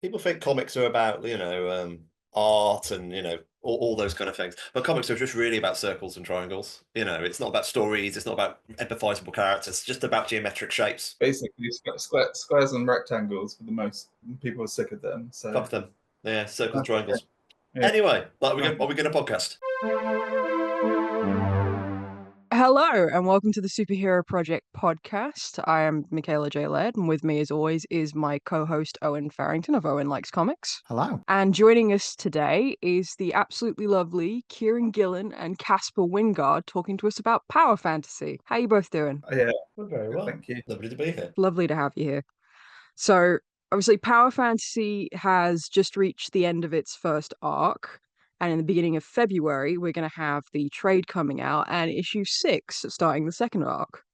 People think comics are about, art and, all those kind of things. But comics are just really about circles and triangles. It's not about stories. It's not about empathizable characters. It's just about geometric shapes. Basically, squares and rectangles for the most people are sick of them. So Fuck them. Yeah, circles, that's okay. triangles. Yeah. Anyway, like, Fine. are we going to podcast? Hello and welcome to the Superhero Project podcast. I am Michaela J. Laird, and with me, as always, is my co-host Owen Farrington of Owen Likes Comics. Hello. And joining us today is the absolutely lovely Kieron Gillen and Caspar Wijngaard talking to us about power fantasy. How you both doing? Yeah, Very well. thank you. Lovely to be here. Lovely to have you here. So, obviously, power fantasy has just reached the end of its first arc. And in the beginning of February, we're going to have the trade coming out and issue 6 starting the second arc,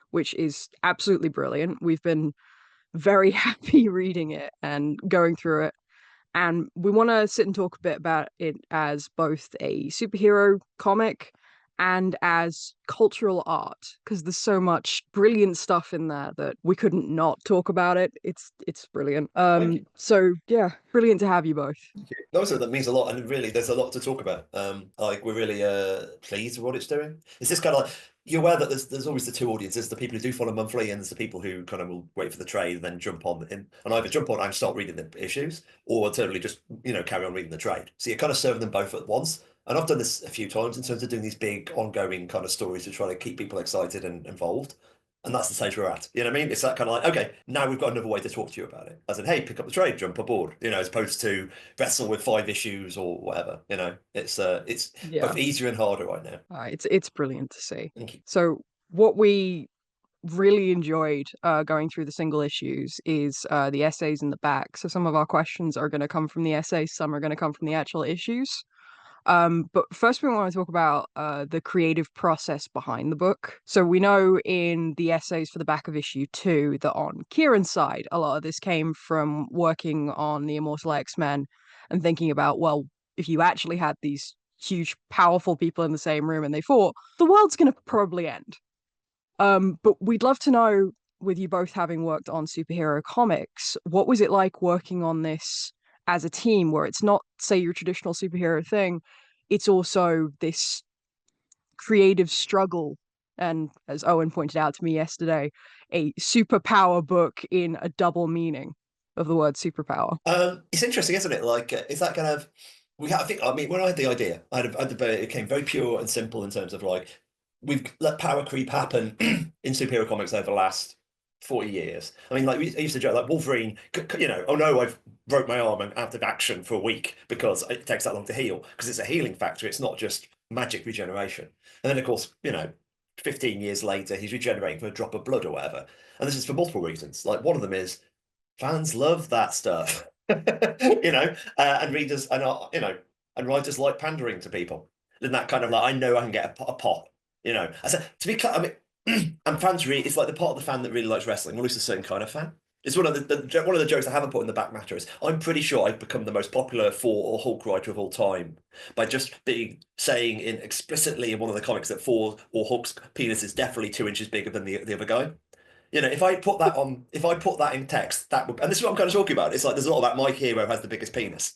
which is absolutely brilliant. We've been very happy reading it and going through it. And we want to sit and talk a bit about it as both a superhero comic and as cultural art, because there's so much brilliant stuff in there that we couldn't not talk about it. It's brilliant. Thank you. So yeah, brilliant to have you both. Also, that means a lot, and really, there's a lot to talk about. Like we're really pleased with what it's doing. It's this kind of like you're aware that there's always the two audiences: the people who do follow monthly, and there's the people who kind of will wait for the trade and then jump on and either jump on and start reading the issues, or alternatively just carry on reading the trade. So you're kind of serving them both at once. And I've done this a few times in terms of doing these big ongoing kind of stories to try to keep people excited and involved. And that's the stage we're at. You know what I mean? It's that kind of like, okay, now we've got another way to talk to you about it. As in, hey, pick up the trade, jump aboard, as opposed to wrestle with 5 issues or whatever. It's Yeah, both easier and harder right now. it's brilliant to see. Thank you. So what we really enjoyed going through the single issues is the essays in the back. So some of our questions are going to come from the essays, some are going to come from the actual issues. But first we want to talk about the creative process behind the book. So we know in the essays for the back of issue 2 that on Kieran's side, a lot of this came from working on the Immortal X-Men and thinking about, well, if you actually had these huge, powerful people in the same room and they fought, the world's going to probably end. But we'd love to know, with you both having worked on superhero comics, what was it like working on this as a team where it's not, say, your traditional superhero thing, it's also this creative struggle. And as Owen pointed out to me yesterday, a superpower book in a double meaning of the word superpower. It's interesting, isn't it? Like, is that kind of I think, I mean, when I had the idea, it came very pure and simple in terms of like we've let power creep happen in superhero comics over the last 40 years. I mean, like I used to joke, like Wolverine, oh no, I've broke my arm and out of action for a week because it takes that long to heal, because it's a healing factor. It's not just magic regeneration. And then, of course, 15 years later, he's regenerating from a drop of blood or whatever. And this is for multiple reasons. Like one of them is fans love that stuff, and readers and writers like pandering to people. And that kind of like, I know I can get a pop, I said, to be clear, I mean, and fans really, it's like the part of the fan that really likes wrestling, or at least a certain kind of fan. It's one of one of the jokes I haven't put in the back matter is I'm pretty sure I've become the most popular Thor or Hulk writer of all time by just saying explicitly in one of the comics that Thor or Hulk's penis is definitely 2 inches bigger than the other guy. If I put that in text, that would, and this is what I'm kind of talking about. It's like there's a lot about my hero has the biggest penis,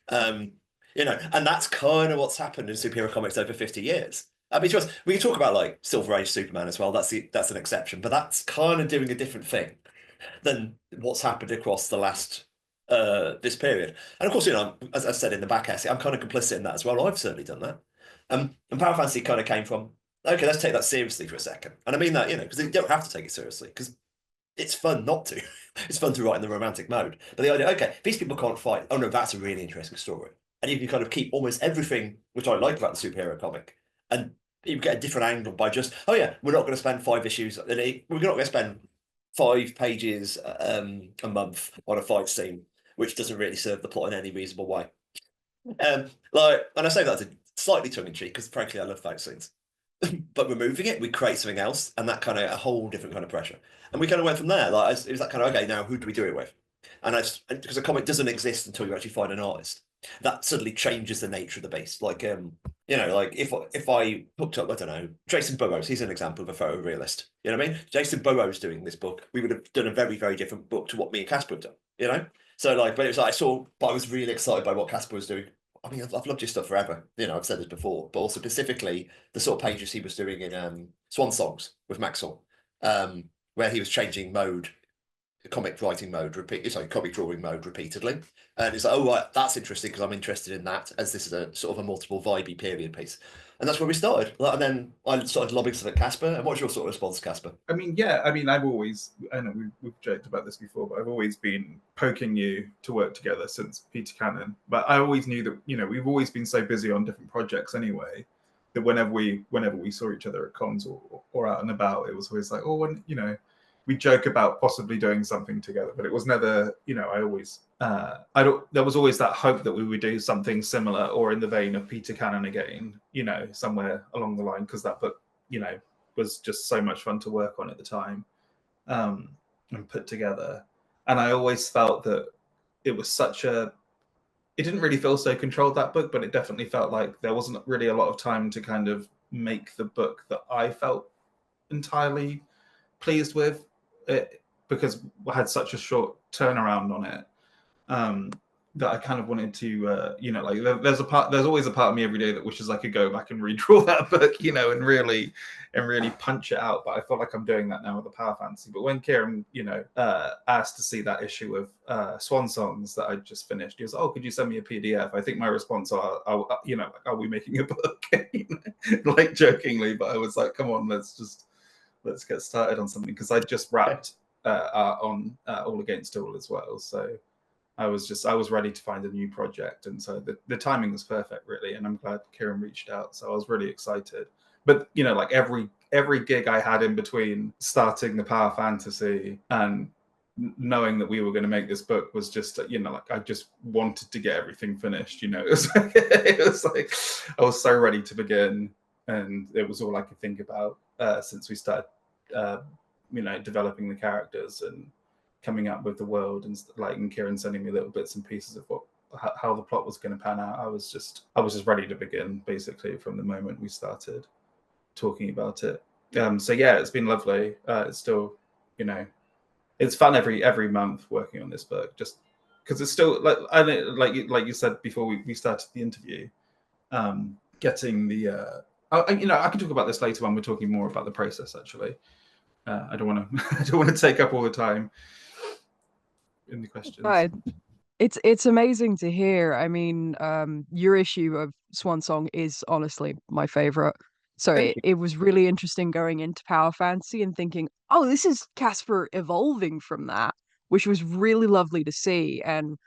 and that's kind of what's happened in superhero comics over 50 years. I mean, we can talk about like Silver Age Superman as well. That's an exception, but that's kind of doing a different thing than what's happened across the last this period. And of course, as I said in the back essay, I'm kind of complicit in that as well. I've certainly done that. And Power Fantasy kind of came from, okay, let's take that seriously for a second. And I mean that, because you don't have to take it seriously, because it's fun not to. It's fun to write in the romantic mode. But the idea, okay, these people can't fight. Oh no, that's a really interesting story. And you can kind of keep almost everything, which I like about the superhero comic, and you get a different angle by just, oh yeah, we're not going to spend 5 issues. We're not going to spend 5 pages a month on a fight scene, which doesn't really serve the plot in any reasonable way. And I say that slightly tongue in cheek because frankly I love fight scenes. But removing it, we create something else, and that kind of a whole different kind of pressure. And we kind of went from there. Like it was that kind of, okay, now who do we do it with? And because a comic doesn't exist until you actually find an artist, that suddenly changes the nature of the beast. Like like if I hooked up, I don't know, Jason Burrows, he's an example of a photorealist. You know what I mean? Jason Burrows doing this book, we would have done a very, very different book to what me and Caspar have done. So like, but it was like but I was really excited by what Caspar was doing. I mean, I've loved his stuff forever. You know, I've said this before, but also specifically the sort of pages he was doing in Swan Songs with Maxwell, where he was changing mode, comic writing mode, comic drawing mode repeatedly. And it's like, oh, right, that's interesting because I'm interested in that as this is a sort of a multiple vibey period piece. And that's where we started. And then I started lobbing stuff at Caspar. And what's your sort of response, Caspar? I mean, yeah, I mean, I know we've joked about this before, but I've always been poking you to work together since Peter Cannon. But I always knew that, you know, we've always been so busy on different projects anyway, that whenever we saw each other at cons or out and about, it was always like, oh, when, you know, we joke about possibly doing something together, but it was never, you know, there was always that hope that we would do something similar or in the vein of Peter Cannon again, you know, somewhere along the line, because that book, you know, was just so much fun to work on at the time, and put together. And I always felt that it didn't really feel so controlled, that book, but it definitely felt like there wasn't really a lot of time to kind of make the book that I felt entirely pleased with it, because I had such a short turnaround on it, that I kind of wanted to, you know, like there's always a part of me every day that wishes I could go back and redraw that book, you know, and really punch it out. But I feel like I'm doing that now with the Power Fantasy. But when Kieron, you know, asked to see that issue of Swan Songs that I just finished, he was, oh, could you send me a PDF? I think my response you know, are we making a book? You know, like jokingly, but I was like, come on, let's get started on something, because I just wrapped on All Against All as well. So I was ready to find a new project, and so the timing was perfect, really. And I'm glad Kieron reached out, so I was really excited. But you know, like every gig I had in between starting the Power Fantasy and knowing that we were going to make this book was just, you know, like I just wanted to get everything finished. You know, it was like I was so ready to begin, and it was all I could think about since we started, you know, developing the characters and coming up with the world, and Kieron sending me little bits and pieces of how the plot was going to pan out. I was just ready to begin, basically, from the moment we started talking about it. So yeah, it's been lovely. It's still, you know, it's fun every month working on this book, just because it's still like you said before we started the interview, getting the you know, I can talk about this later when we're talking more about the process, actually. I don't want to take up all the time in the questions. Right. It's amazing to hear. I mean, your issue of Swan Song is honestly my favorite. So it was really interesting going into Power Fantasy and thinking, oh, this is Caspar evolving from that, which was really lovely to see. And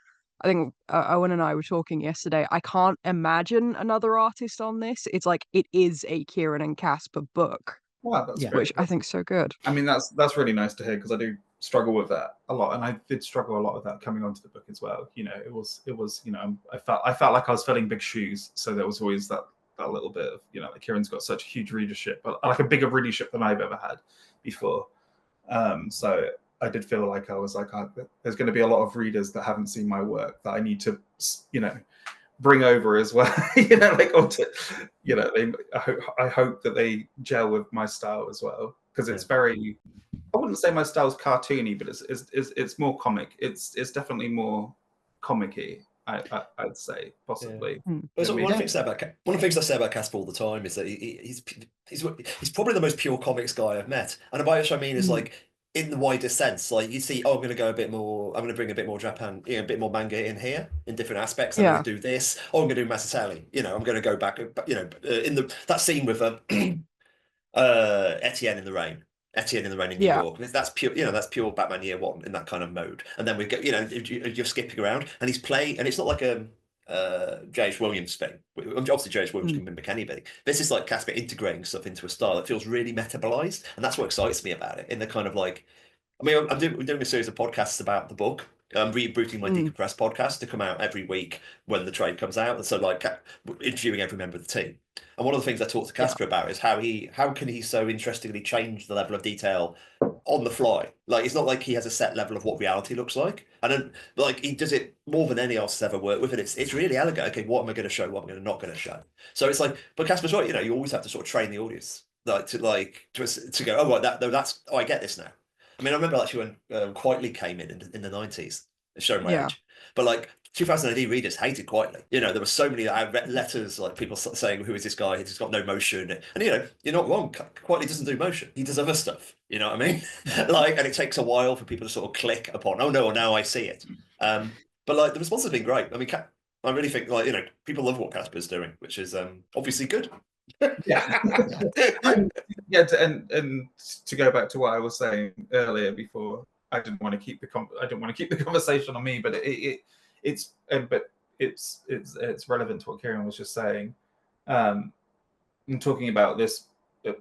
I think Owen and I were talking yesterday. I can't imagine another artist on this. It's like it is a Kieron and Caspar book. Wow, that's great. Which I think is so good. I mean, that's really nice to hear, because I do struggle with that a lot, and I did struggle a lot with that coming onto the book as well. You know, it was you know, I felt like I was filling big shoes, so there was always that little bit of, you know, like Kieron's got such a huge readership, but like a bigger readership than I've ever had before. So I did feel like I was like, there's going to be a lot of readers that haven't seen my work that I need to, you know, bring over as well. You know, like, or to, you know, I hope that they gel with my style as well, because it's very, I wouldn't say my style's cartoony, but it's more comic. It's definitely more comic-y, I'd say, possibly. Yeah. One of the things I say about Caspar all the time is that he's probably the most pure comics guy I've met, and by which I mean is like, in the wider sense, like you see, oh, I'm going to go a bit more. I'm going to bring a bit more Japan, you know, a bit more manga in here in different aspects. I'm going to do this. Oh, I'm going to do Masateli. You know, I'm going to go back. You know, in that scene with Etienne in the Rain. Etienne in the Rain in New York. That's pure. You know, that's pure Batman Year One in that kind of mode. And then we get, you know, you're skipping around, and he's playing, and it's not like a J.H. Williams thing. Obviously, J.H. Williams can mimic anybody. This is like Caspar integrating stuff into a style that feels really metabolized, and that's what excites me about it. In the kind of like, I mean, we're doing a series of podcasts about the book. I'm rebooting my Decompressed podcast to come out every week when the trade comes out, and so like interviewing every member of the team. And one of the things I talked to Caspar about is how can he so interestingly change the level of detail on the fly. Like, it's not like he has a set level of what reality looks like. And then, like, he does it more than any else has ever worked with, and it's really elegant. Okay, what am I going to show? What am I not going to show? So it's like, but Caspar's right. You know, you always have to sort of train the audience, like to go. Oh, right, I get this now. I mean, I remember actually when Quietly came in the 90s. It's showing my Yeah. age. But like 2000 AD readers hated quietly. You know, there were so many letters like people saying, "Who is this guy? He's got no motion." And you know, you're not wrong. Quietly doesn't do motion. He does other stuff. You know what I mean? Like, and it takes a while for people to sort of click upon. Oh no, now I see it. But like the response has been great. I mean, I really think like you know people love what Caspar's doing, which is obviously good. Yeah. Yeah, and to go back to what I was saying earlier before, I didn't want to keep the conversation on me, but it's relevant to what Kieron was just saying. And talking about this,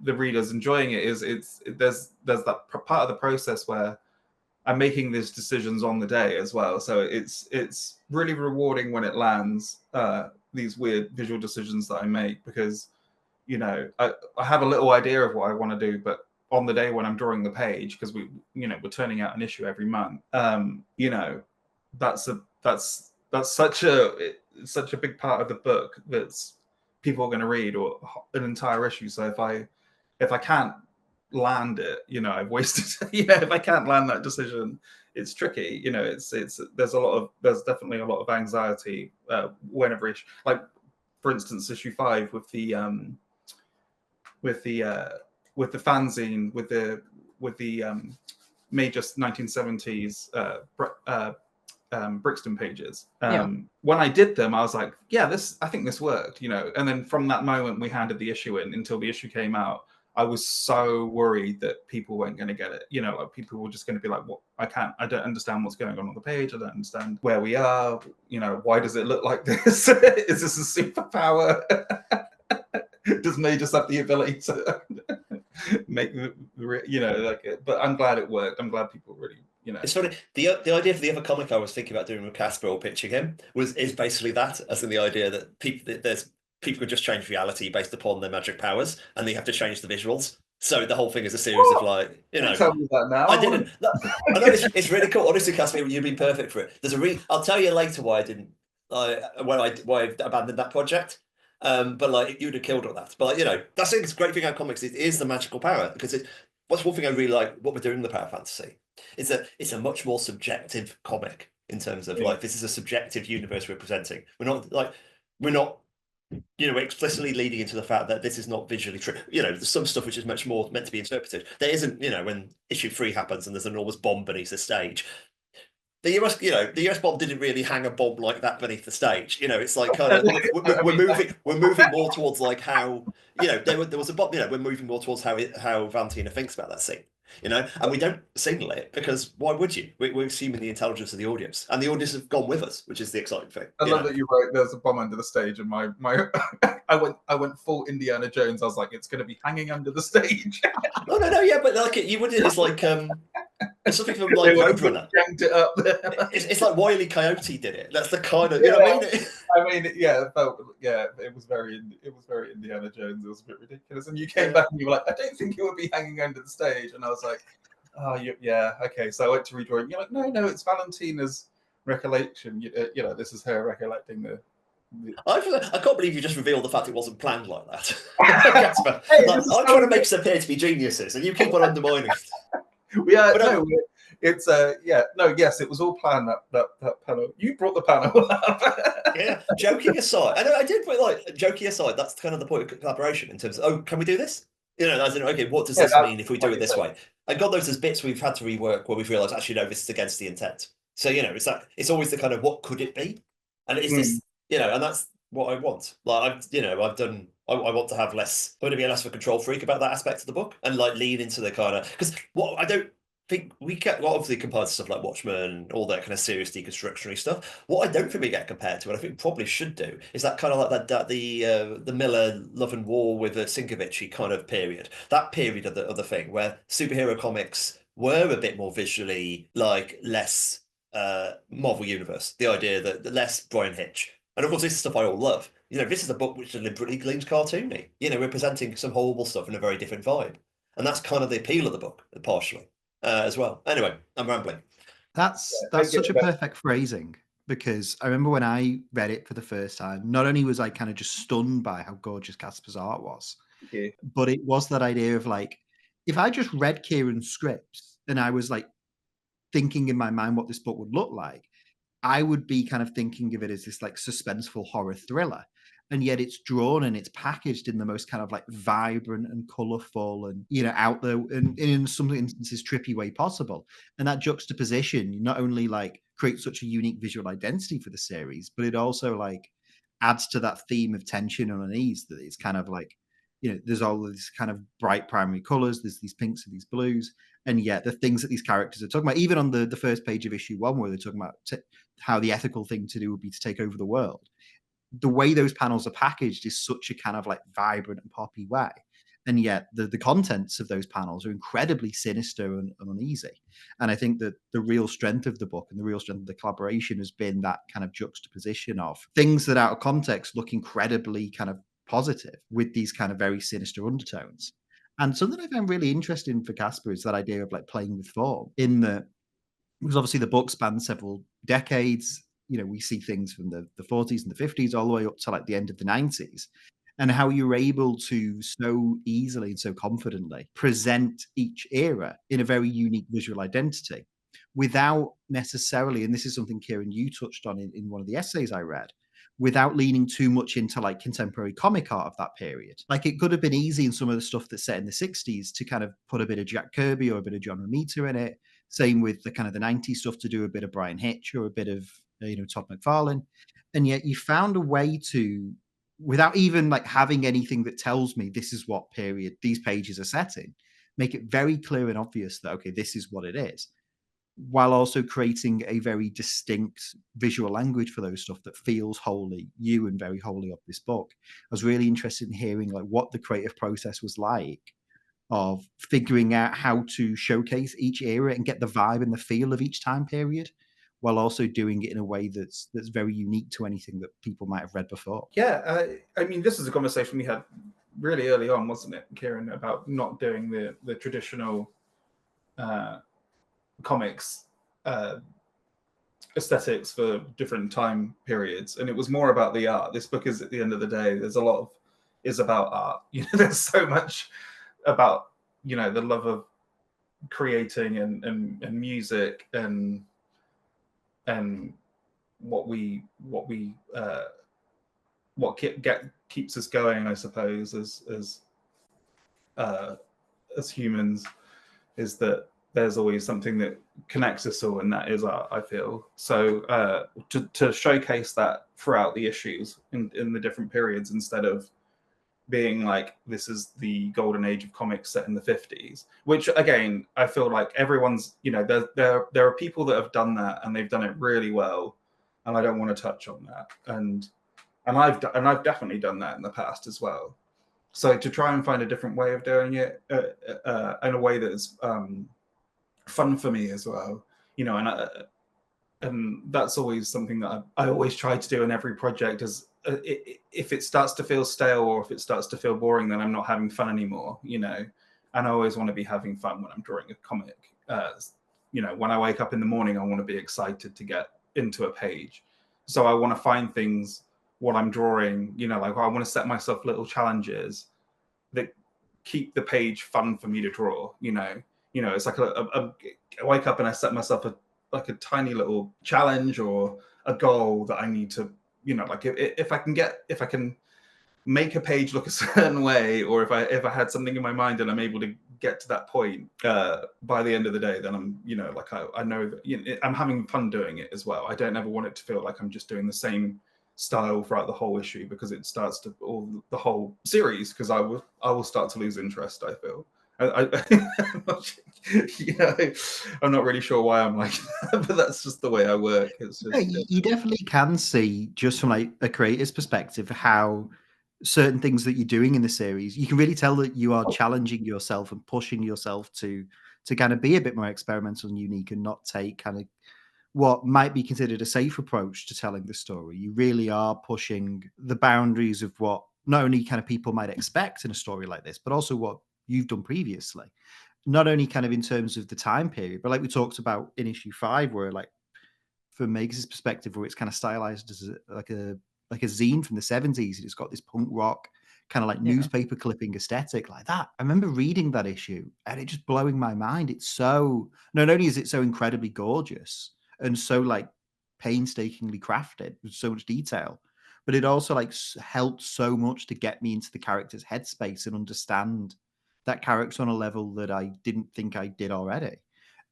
the readers enjoying it there's that part of the process where I'm making these decisions on the day as well. So it's really rewarding when it lands, these weird visual decisions that I make, because you know, I have a little idea of what I want to do, but on the day when I'm drawing the page, because we're turning out an issue every month, you know, that's such a big part of the book that's people are going to read, or an entire issue. So if I can't land it, you know, I've wasted. You know, if I can't land that decision, it's tricky. You know, there's definitely a lot of anxiety whenever issue, like for instance, issue 5 with the fanzine, with the major 1970s Brixton pages. When I did them, I was like, yeah, I think this worked, you know. And then from that moment we handed the issue in until the issue came out, I was so worried that people weren't going to get it. You know, like people were just going to be like, "What? I don't understand what's going on the page. I don't understand where we are. You know, why does it look like this? Is this a superpower? Does May just have the ability to make But I'm glad it worked. I'm glad people really, you know. It's funny. The idea for the other comic I was thinking about doing with Caspar or pitching him is basically that, as in the idea that people could just change reality based upon their magic powers, and they have to change the visuals. So the whole thing is a series of like, you know. Tell me that now. I didn't. I know it's really cool. Honestly, Caspar, you've been perfect for it. I'll tell you later why I didn't. Why I abandoned that project. But like you'd have killed all that. But like, you know, that's the great thing about comics. It is the magical power, because what's one thing I really like what we're doing in the Power Fantasy is that it's a much more subjective comic in terms of like this is a subjective universe we're presenting. We're not you know, explicitly leading into the fact that this is not visually true. You know, there's some stuff which is much more meant to be interpreted. There isn't, you know, when issue 3 happens and there's an enormous bomb beneath the stage. The US bomb didn't really hang a bomb like that beneath the stage. You know, it's like kind of we're moving more towards like how, you know, there was a bomb. You know, we're moving more towards how Valentina thinks about that scene. You know, and we don't signal it because why would you? We're assuming the intelligence of the audience, and the audience have gone with us, which is the exciting thing. I love that you wrote there's a bomb under the stage, and my I went full Indiana Jones. I was like, it's going to be hanging under the stage. No, yeah, but like you wouldn't. It's like it's something from like Roadrunner. It up there. It's like Wile E. Coyote did it. That's the kind of, you know what I mean? I mean, yeah, it was very Indiana Jones. It was a bit ridiculous. And you came back and you were like, I don't think it would be hanging under the stage. And I was like, oh, yeah, okay. So I went to redraw it. You're like, no, it's Valentina's recollection. You know, this is her recollecting the. I can't believe you just revealed the fact it wasn't planned like that. Caspar, I'm trying to make us appear to be geniuses, and you keep on undermining it. Yes, it was all planned. That panel, you brought the panel up. Yeah, joking aside, I did. But like joking aside, that's kind of the point of collaboration in terms of, can we do this? You know, as in, okay, what does this mean if we do it this way? And God knows there's bits we've had to rework where we've realised actually no, this is against the intent. So you know, it's always the kind of what could it be, and is this, you know, and that's what I want. Like I want to have less. I want to be less of a control freak about that aspect of the book, and like lean into the kind of, because what I don't think we get, well, obviously compared to stuff like Watchmen and all that kind of serious deconstructionary stuff. What I don't think we get compared to, and I think we probably should do, is that kind of like the Miller Love and War with the Sienkiewicz kind of period. That period of the thing where superhero comics were a bit more visually like less Marvel Universe. The idea that the less Brian Hitch. And of course, this is stuff I all love. You know, this is a book which deliberately gleams cartoony. You know, we're presenting some horrible stuff in a very different vibe. And that's kind of the appeal of the book, partially, as well. Anyway, I'm rambling. That's such a perfect phrasing, because I remember when I read it for the first time, not only was I kind of just stunned by how gorgeous Caspar's art was, but it was that idea of like, if I just read Kieron's scripts and I was like thinking in my mind what this book would look like, I would be kind of thinking of it as this like suspenseful horror thriller. And yet it's drawn and it's packaged in the most kind of like vibrant and colorful and, you know, out there and in some instances trippy way possible. And that juxtaposition not only like creates such a unique visual identity for the series, but it also like adds to that theme of tension and unease that it's kind of like, you know, there's all these kind of bright primary colors, there's these pinks and these blues, and yet the things that these characters are talking about, even on the first page of issue 1, where they're talking about how the ethical thing to do would be to take over the world, the way those panels are packaged is such a kind of like vibrant and poppy way. And yet the contents of those panels are incredibly sinister and uneasy. And I think that the real strength of the book and the real strength of the collaboration has been that kind of juxtaposition of things that out of context look incredibly kind of positive with these kind of very sinister undertones. And something I found really interesting for Caspar is that idea of like playing with form, in that, because obviously the book spans several decades. You know, we see things from the 40s and the 50s all the way up to like the end of the 90s, and how you're able to so easily and so confidently present each era in a very unique visual identity without necessarily, and this is something, Kieron, you touched on in one of the essays I read, without leaning too much into like contemporary comic art of that period. Like it could have been easy in some of the stuff that's set in the 60s to kind of put a bit of Jack Kirby or a bit of John Romita in it. Same with the kind of the 90s stuff to do a bit of Brian Hitch or a bit of, you know, Todd McFarlane. And yet you found a way to, without even like having anything that tells me this is what period these pages are set in, make it very clear and obvious that, okay, this is what it is, while also creating a very distinct visual language for those stuff that feels wholly you and very wholly of this book. I was really interested in hearing like what the creative process was like of figuring out how to showcase each era and get the vibe and the feel of each time period, while also doing it in a way that's very unique to anything that people might have read before. Yeah, I mean, this is a conversation we had really early on, wasn't it, Kieron, about not doing the traditional comics aesthetics for different time periods, and it was more about the art. This book is, at the end of the day, there's a lot of is about art. You know, there's so much about, you know, the love of creating and music and what keeps us going, I suppose, as humans, is that there's always something that connects us all, and that is art, I feel. So to showcase that throughout the issues in the different periods, instead of being like, this is the golden age of comics set in the 50s, which again, I feel like everyone's, you know, there are people that have done that and they've done it really well, and I don't want to touch on that. And I've definitely done that in the past as well. So to try and find a different way of doing it in a way that's fun for me as well, you know, and that's always something that I always try to do in every project. Is if it starts to feel stale or if it starts to feel boring, then I'm not having fun anymore, you know. And I always want to be having fun when I'm drawing a comic. You know, when I wake up in the morning, I want to be excited to get into a page. So I want to find things while I'm drawing, you know, like I want to set myself little challenges that keep the page fun for me to draw, you know. It's like I wake up and I set myself a tiny little challenge or a goal that I need to, you know, like if I can make a page look a certain way, or if I had something in my mind and I'm able to get to that point by the end of the day, then I'm, you know, like I know that, you know, I'm having fun doing it as well. I don't ever want it to feel like I'm just doing the same style throughout the whole issue, because it starts to, or the whole series, because I will start to lose interest, I feel. You know, I'm not really sure why I'm like that, but that's just the way I work. It's just, yeah, you definitely can see, just from like a creator's perspective, how certain things that you're doing in the series, you can really tell that you are challenging yourself and pushing yourself to kind of be a bit more experimental and unique, and not take kind of what might be considered a safe approach to telling the story. You really are pushing the boundaries of what not only kind of people might expect in a story like this, but also what you've done previously. Not only kind of in terms of the time period, but like we talked about in issue 5, where like from Megs' perspective, where it's kind of stylized as like a zine from the 70s, and it's got this punk rock kind of like newspaper clipping aesthetic like that. I remember reading that issue and it just blowing my mind. It's so, not only is it so incredibly gorgeous and so like painstakingly crafted with so much detail. But it also like helped so much to get me into the character's headspace and understand that character on a level that I didn't think I did already.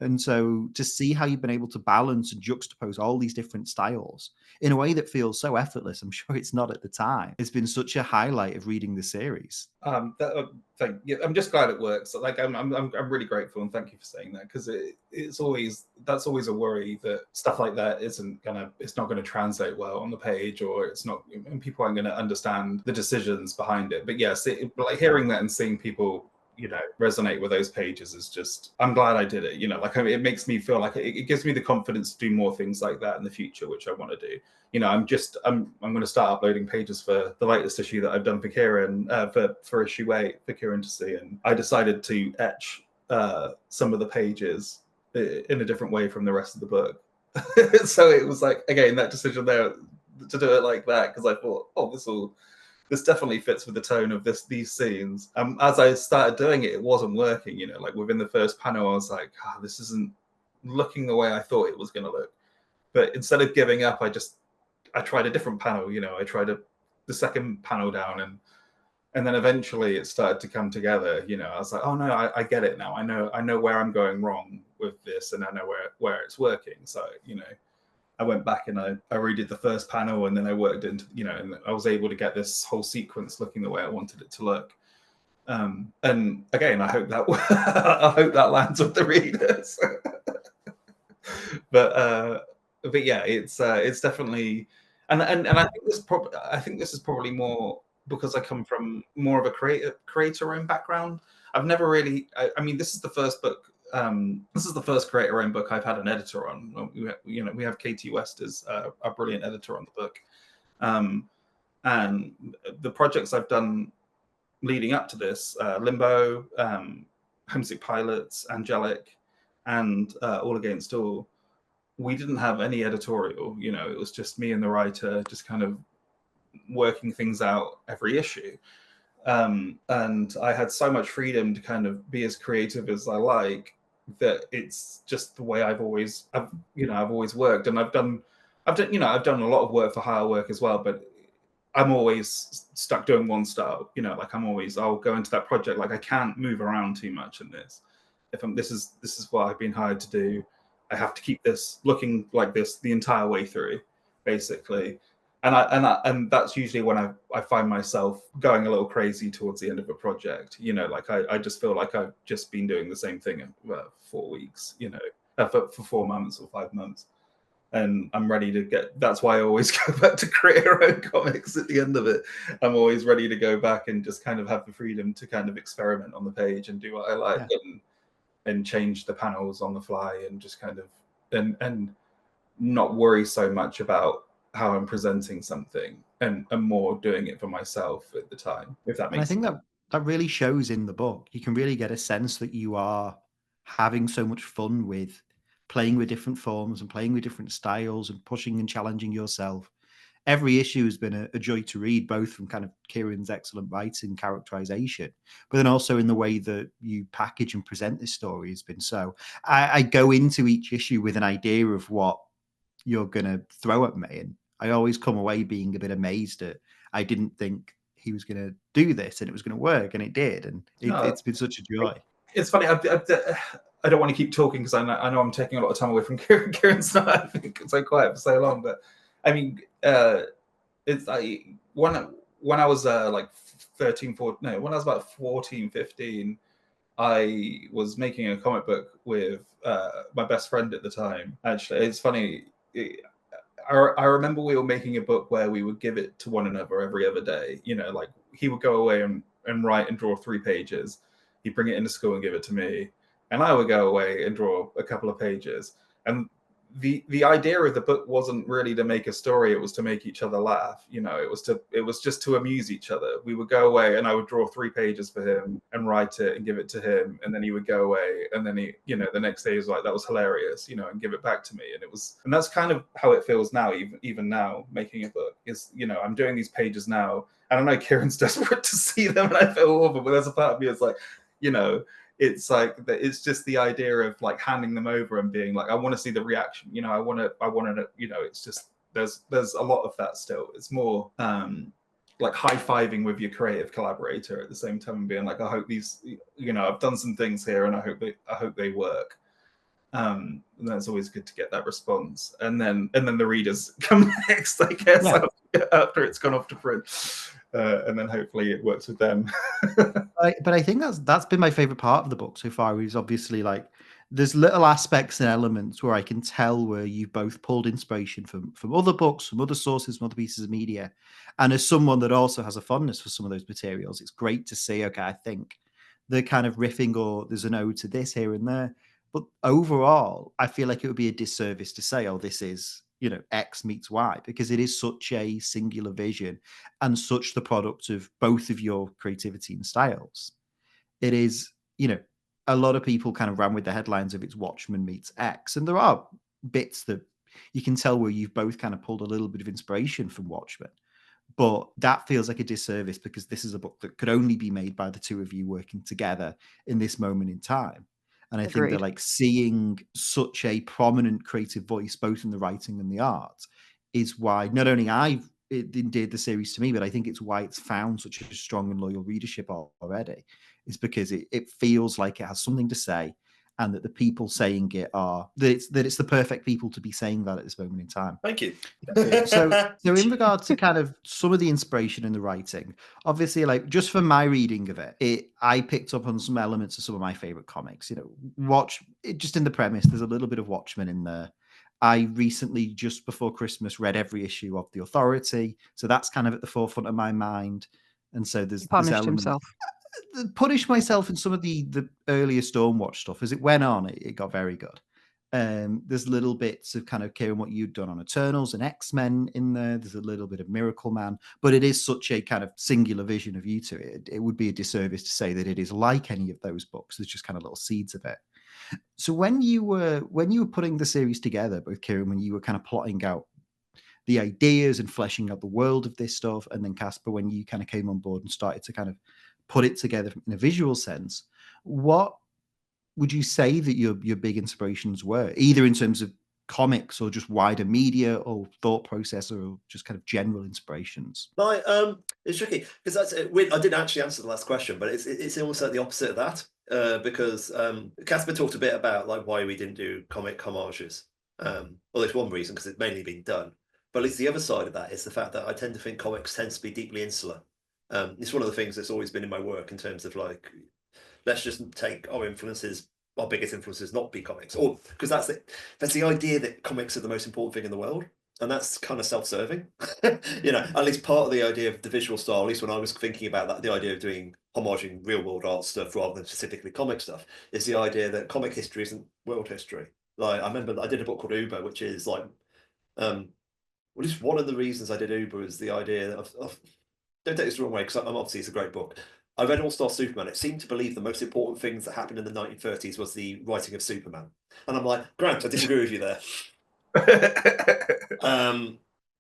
And so to see how you've been able to balance and juxtapose all these different styles in a way that feels so effortless, I'm sure it's not at the time, it's been such a highlight of reading the series. Thank you. I'm just glad it works. Like I'm really grateful, and thank you for saying that, because it's always a worry that stuff like that it's not gonna translate well on the page, or it's not, and people aren't gonna understand the decisions behind it. But yes, like hearing that and seeing people resonate with those pages is just, I'm glad I did it. It makes me feel like it gives me the confidence to do more things like that in the future, which I want to do. I'm going to start uploading pages for the latest issue that I've done for Kieron, for issue 8 for Kieron to see, and I decided to etch some of the pages in a different way from the rest of the book. So it was like, again, that decision there to do it like that, because I thought, oh, this definitely fits with the tone of these scenes. As I started doing it, it wasn't working. Like within the first panel, I was like, this isn't looking the way I thought it was going to look. But instead of giving up, I tried a different panel. I tried the second panel down, and then eventually it started to come together. I was like, oh no, I get it now. I know where I'm going wrong with this, and I know where it's working. So I went back and I redid the first panel, and then I worked into, and I was able to get this whole sequence looking the way I wanted it to look. And again, I hope that lands with the readers. But yeah, it's definitely, and I think this is probably more because I come from more of a creator-owned background. I've never really, I mean, this is the first book. This is the first creator-owned book I've had an editor on. We have Katie West as a brilliant editor on the book, and the projects I've done leading up to this, Limbo, Homesick Pilots, Angelic, and All Against All, we didn't have any editorial. It was just me and the writer, just kind of working things out every issue. And I had so much freedom to kind of be as creative as I like, that it's just the way I've always worked. And I've done a lot of work for hire work as well, but I'm always stuck doing one style. I'll go into that project, like I can't move around too much in this. This is what I've been hired to do, I have to keep this looking like this the entire way through, basically. And that's usually when I find myself going a little crazy towards the end of a project. I just feel like I've just been doing the same thing for 4 weeks, for 4 months or 5 months. And I'm ready to that's why I always go back to creator-owned comics at the end of it. I'm always ready to go back and just kind of have the freedom to kind of experiment on the page and do what I like, and change the panels on the fly, and just kind of, and not worry so much about how I'm presenting something, and more doing it for myself at the time, if that makes sense. I think that really shows in the book. You can really get a sense that you are having so much fun with playing with different forms and playing with different styles and pushing and challenging yourself. Every issue has been a joy to read, both from kind of Kieron's excellent writing, characterization, but then also in the way that you package and present this story has been so. I go into each issue with an idea of what you're going to throw at me, and I always come away being a bit amazed at, I didn't think he was going to do this and it was going to work, and it did, and it's been such a joy. It's funny, I don't want to keep talking because I know I'm taking a lot of time away from Kieron's not, I think, so quiet for so long, but I mean, it's like when I was like 13, 14, no, when I was about 14, 15, I was making a comic book with my best friend at the time. Actually, it's funny. I remember we were making a book where we would give it to one another every other day. Like he would go away and write and draw 3 pages. He'd bring it into school and give it to me, and I would go away and draw a couple of pages. And the idea of the book wasn't really to make a story, it was to make each other laugh. It was just to amuse each other. We would go away and I would draw 3 pages for him and write it and give it to him, and then he would go away, and then he, the next day he was like, that was hilarious, and give it back to me. And that's kind of how it feels now, even now, making a book is, I'm doing these pages now, and I know Kieron's desperate to see them, and I feel awful, but there's a part of me that's like, it's like it's just the idea of like handing them over and being like, I want to see the reaction, you know, I want to, you know, it's just there's a lot of that still. It's more like high-fiving with your creative collaborator at the same time and being like, I hope these, you know, I've done some things here and I hope they work. And that's always good to get that response. And then the readers come next, I guess, after it's gone off to print. And then hopefully it works with them. But I think that's been my favorite part of the book so far, is obviously like there's little aspects and elements where I can tell where you've both pulled inspiration from other books, from other sources, from other pieces of media. And as someone that also has a fondness for some of those materials, it's great to see, okay, I think the kind of riffing or there's an ode to this here and there. But overall, I feel like it would be a disservice to say, oh, this is, you know, X meets Y, because it is such a singular vision and such the product of both of your creativity and styles. It is, you know, a lot of people kind of ran with the headlines of it's Watchmen meets X. And there are bits that you can tell where you've both kind of pulled a little bit of inspiration from Watchmen. But that feels like a disservice because this is a book that could only be made by the two of you working together in this moment in time. And I think that like seeing such a prominent creative voice, both in the writing and the art, is why not only it endeared the series to me, but I think it's why it's found such a strong and loyal readership already, is because it feels like it has something to say, and that the people saying it are that it's the perfect people to be saying that at this moment in time. Thank you. So in regard to kind of some of the inspiration in the writing, obviously, like just from my reading of it, I picked up on some elements of some of my favorite comics. You know, just in the premise, there's a little bit of Watchmen in there. I recently, just before Christmas, read every issue of The Authority, so that's kind of at the forefront of my mind. And so there's punished himself. Punished myself in some of the earlier Stormwatch stuff. As it went on, it got very good. There's little bits of kind of Kieron, what you'd done on Eternals and X-Men in there. There's a little bit of Miracle Man, but it is such a kind of singular vision of you two. It would be a disservice to say that it is like any of those books. There's just kind of little seeds of it. So when you were putting the series together, both Kieron, when you were kind of plotting out the ideas and fleshing out the world of this stuff, and then Caspar, when you kind of came on board and started to kind of put it together in a visual sense, what would you say that your big inspirations were, either in terms of comics or just wider media or thought process or just kind of general inspirations? It's tricky because that's weird. I didn't actually answer the last question, but it's almost like the opposite of that, because Caspar talked a bit about like why we didn't do comic homages. Well, there's one reason, because it's mainly been done, but it's the other side of that is the fact that I tend to think comics tends to be deeply insular. It's one of the things that's always been in my work in terms of like, let's just take our influences, our biggest influences, not be comics, or because that's the idea that comics are the most important thing in the world, and that's kind of self-serving. You know, at least part of the idea of the visual style, at least when I was thinking about that, the idea of doing homaging real world art stuff rather than specifically comic stuff, is the idea that comic history isn't world history. Like, I remember I did a book called Uber, which is like, well, just one of the reasons I did Uber is the idea of don't take this the wrong way, because I'm obviously it's a great book. I read All Star Superman. It seemed to believe the most important things that happened in the 1930s was the writing of Superman. And I'm like, Grant, I disagree with you there.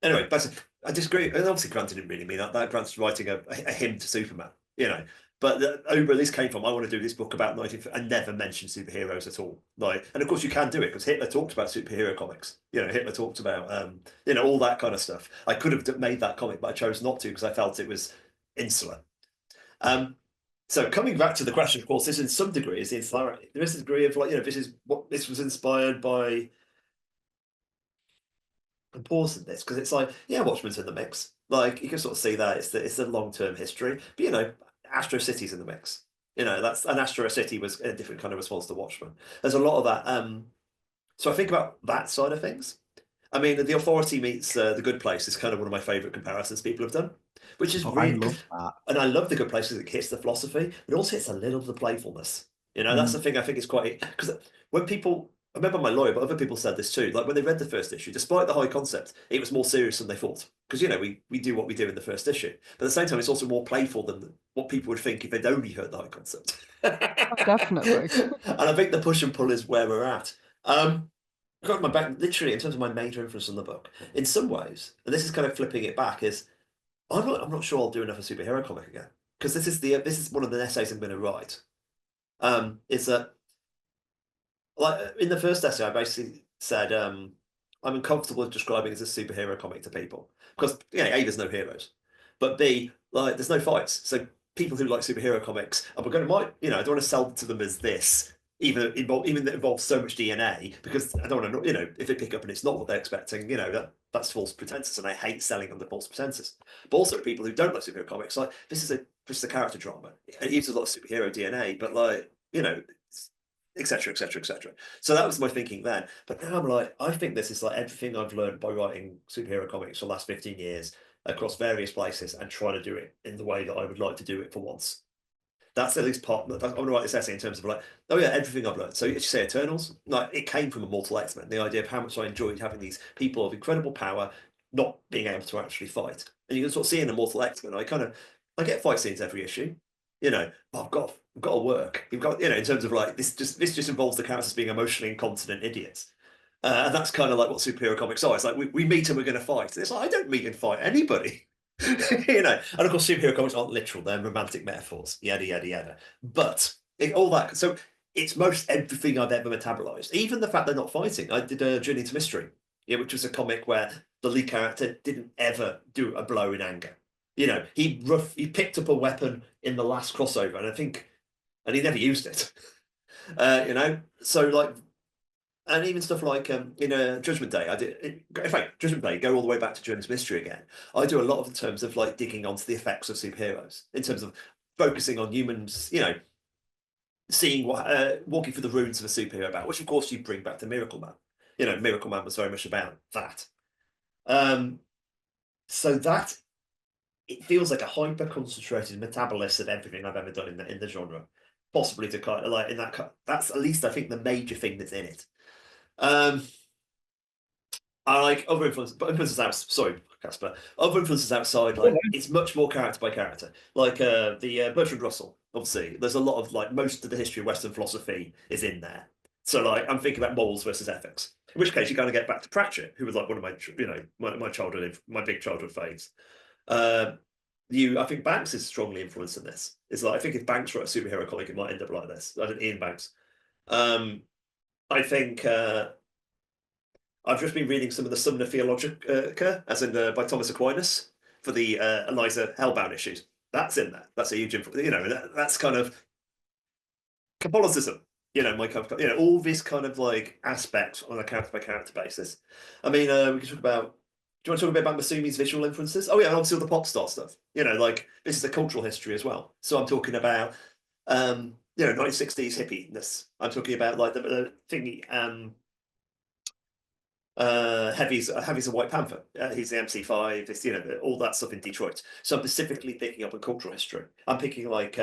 Anyway, basically, I disagree. And obviously, Grant didn't really mean that. Grant's writing a hymn to Superman, you know. But Uber, this came from, I want to do this book about 1950s and never mention superheroes at all. Like, and of course you can do it because Hitler talked about superhero comics. You know, Hitler talked about, you know, all that kind of stuff. I could have made that comic, but I chose not to because I felt it was insular. So coming back to the question, of course, this in some degree is the insularity. There is a degree of like, you know, this was inspired by. I'm pausing this because it's like, yeah, Watchmen's in the mix. Like you can sort of see that it's the long-term history, but you know, Astro City's in the mix. You know, that's an Astro City was a different kind of response to Watchmen. There's a lot of that. So I think about that side of things. I mean, The Authority meets The Good Place is kind of one of my favorite comparisons people have done, which is really, I love that. And I love The Good Place because it hits the philosophy, but also hits a little of the playfulness. You know, that's the thing I think is quite, because when people, I remember my lawyer, but other people said this too, like when they read the first issue, despite the high concept, it was more serious than they thought. Because, you know, we do what we do in the first issue. But at the same time, it's also more playful than what people would think if they'd only heard the high concept. Definitely. And I think the push and pull is where we're at. Got my back, literally, in terms of my major influence on the book, in some ways, and this is kind of flipping it back, is I'm not sure I'll do another superhero comic again. Because this is one of the essays I'm going to write. is that, like, in the first essay, I basically said I'm uncomfortable with describing it as a superhero comic to people because, you know, A, there's no heroes, but B, like, there's no fights. So people who like superhero comics, and we're going to you know, I don't want to sell to them as this, even that involves so much DNA, because I don't want to, you know, if they pick up and it's not what they're expecting, you know, that's false pretenses, and I hate selling under false pretenses. But also people who don't like superhero comics, like, this is a character drama. It uses a lot of superhero DNA, but, like, you know, etc., etc., etc. So that was my thinking then. But now I'm like, I think this is like everything I've learned by writing superhero comics for the last 15 years across various places and trying to do it in the way that I would like to do it for once. That's at least part. I'm going to write this essay in terms of like, oh yeah, everything I've learned. So as you say, Eternals, like, it came from Immortal X-Men. The idea of how much I enjoyed having these people of incredible power not being able to actually fight. And you can sort of see in Immortal X-Men, I get fight scenes every issue. You know, I've got to work. You've got, you know, in terms of like, this just involves the characters being emotionally incontinent idiots. And that's kind of like what superhero comics are. It's like we meet and we're going to fight. And it's like, I don't meet and fight anybody. You know, and of course, superhero comics aren't literal; they're romantic metaphors, yada yada yada. But all that, so it's most everything I've ever metabolized, even the fact they're not fighting. I did a Journey to Mystery, yeah, which was a comic where the lead character didn't ever do a blow in anger. You know, he picked up a weapon in the last crossover, and he never used it. You know, so like. And even stuff like in Judgment Day, in fact, Judgment Day, go all the way back to Journey to Mystery again. I do a lot of in terms of like digging onto the effects of superheroes, in terms of focusing on humans, you know, seeing walking through the ruins of a superhero about, which of course you bring back to Miracle Man. You know, Miracle Man was very much about that. So that it feels like a hyper concentrated metabolist of everything I've ever done in the genre, possibly to kind of like in that. That's at least I think the major thing that's in it. I like other influences, but influences outside. Sorry, Caspar. Other influences outside, like it's much more character by character. Like the Bertrand Russell. Obviously, there's a lot of like most of the history of Western philosophy is in there. So like I'm thinking about morals versus ethics. In which case, you kind of get back to Pratchett, who was like one of my, you know, my childhood, my big childhood faves. I think Banks is strongly influenced in this. It's like I think if Banks wrote a superhero comic, it might end up like this. I don't Ian Banks. I think I've just been reading some of the Summa Theologica, as in by Thomas Aquinas, for the Eliza Hellbound issues. That's in there. That's a huge influence. You know, that's kind of Catholicism. You know, you know, all this kind of like aspects on a character by character basis. I mean, we can talk about. Do you want to talk a bit about Masumi's visual influences? Oh yeah, and obviously all the pop star stuff. You know, like this is a cultural history as well. So I'm talking about you know, 1960s hippiness. I'm talking about like the thingy. Heavy's a White Panther. He's the MC5. It's, you know, all that stuff in Detroit. So I'm specifically picking up on cultural history. I'm picking like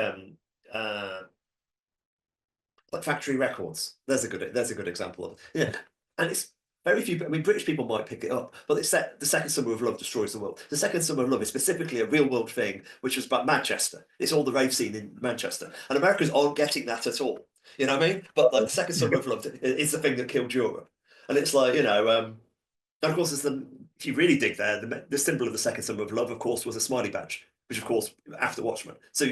Factory Records. There's a good example of it. Yeah, and it's very few. I mean, British people might pick it up, but it's the Second Summer of Love destroys the world. The Second Summer of Love is specifically a real world thing, which was about Manchester. It's all the rave scene in Manchester, and Americans aren't getting that at all. You know what I mean? But like the Second Summer of Love is the thing that killed Europe, and it's like, you know, and of course, if you really dig there, the symbol of the Second Summer of Love, of course, was a smiley badge, which of course after Watchmen. So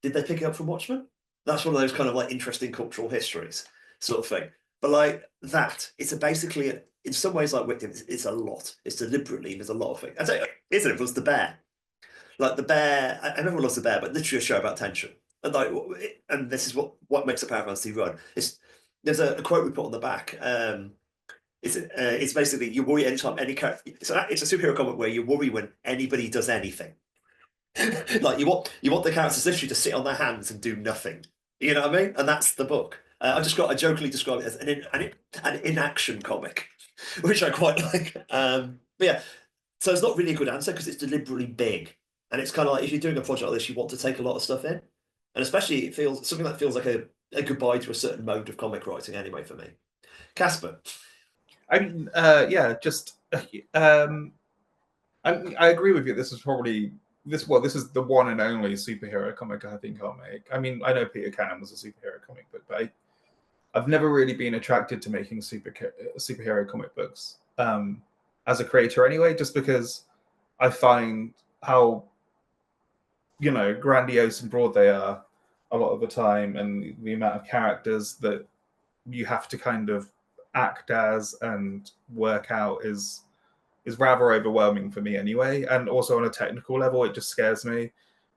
did they pick it up from Watchmen? That's one of those kind of like interesting cultural histories sort of thing. But like that, it's basically in some ways like Wickham, it's a lot. It's deliberately, there's a lot of things. I'd say, isn't it? It was The Bear. Like The Bear, I everyone loves The Bear, but literally a show about tension. And like, and this is what makes a Power Fantasy run. There's a quote we put on the back. It's basically you worry anytime any character. It's a superhero comic where you worry when anybody does anything. Like you want the characters literally to sit on their hands and do nothing. You know what I mean? And that's the book. I jokingly describe it as an inaction comic, which I quite like. But yeah, so it's not really a good answer because it's deliberately big, and it's kind of like if you're doing a project like this, you want to take a lot of stuff in, and especially it feels something that feels like a goodbye to a certain mode of comic writing. Anyway, for me, Caspar. I mean, yeah, just I agree with you. This is probably this is the one and only superhero comic I think I'll make. I mean, I know Peter Cannon was a superhero comic book, but I've never really been attracted to making superhero comic books as a creator anyway, just because I find how, you know, grandiose and broad they are, a lot of the time, and the amount of characters that you have to kind of act as and work out is rather overwhelming for me anyway. And also on a technical level, it just scares me.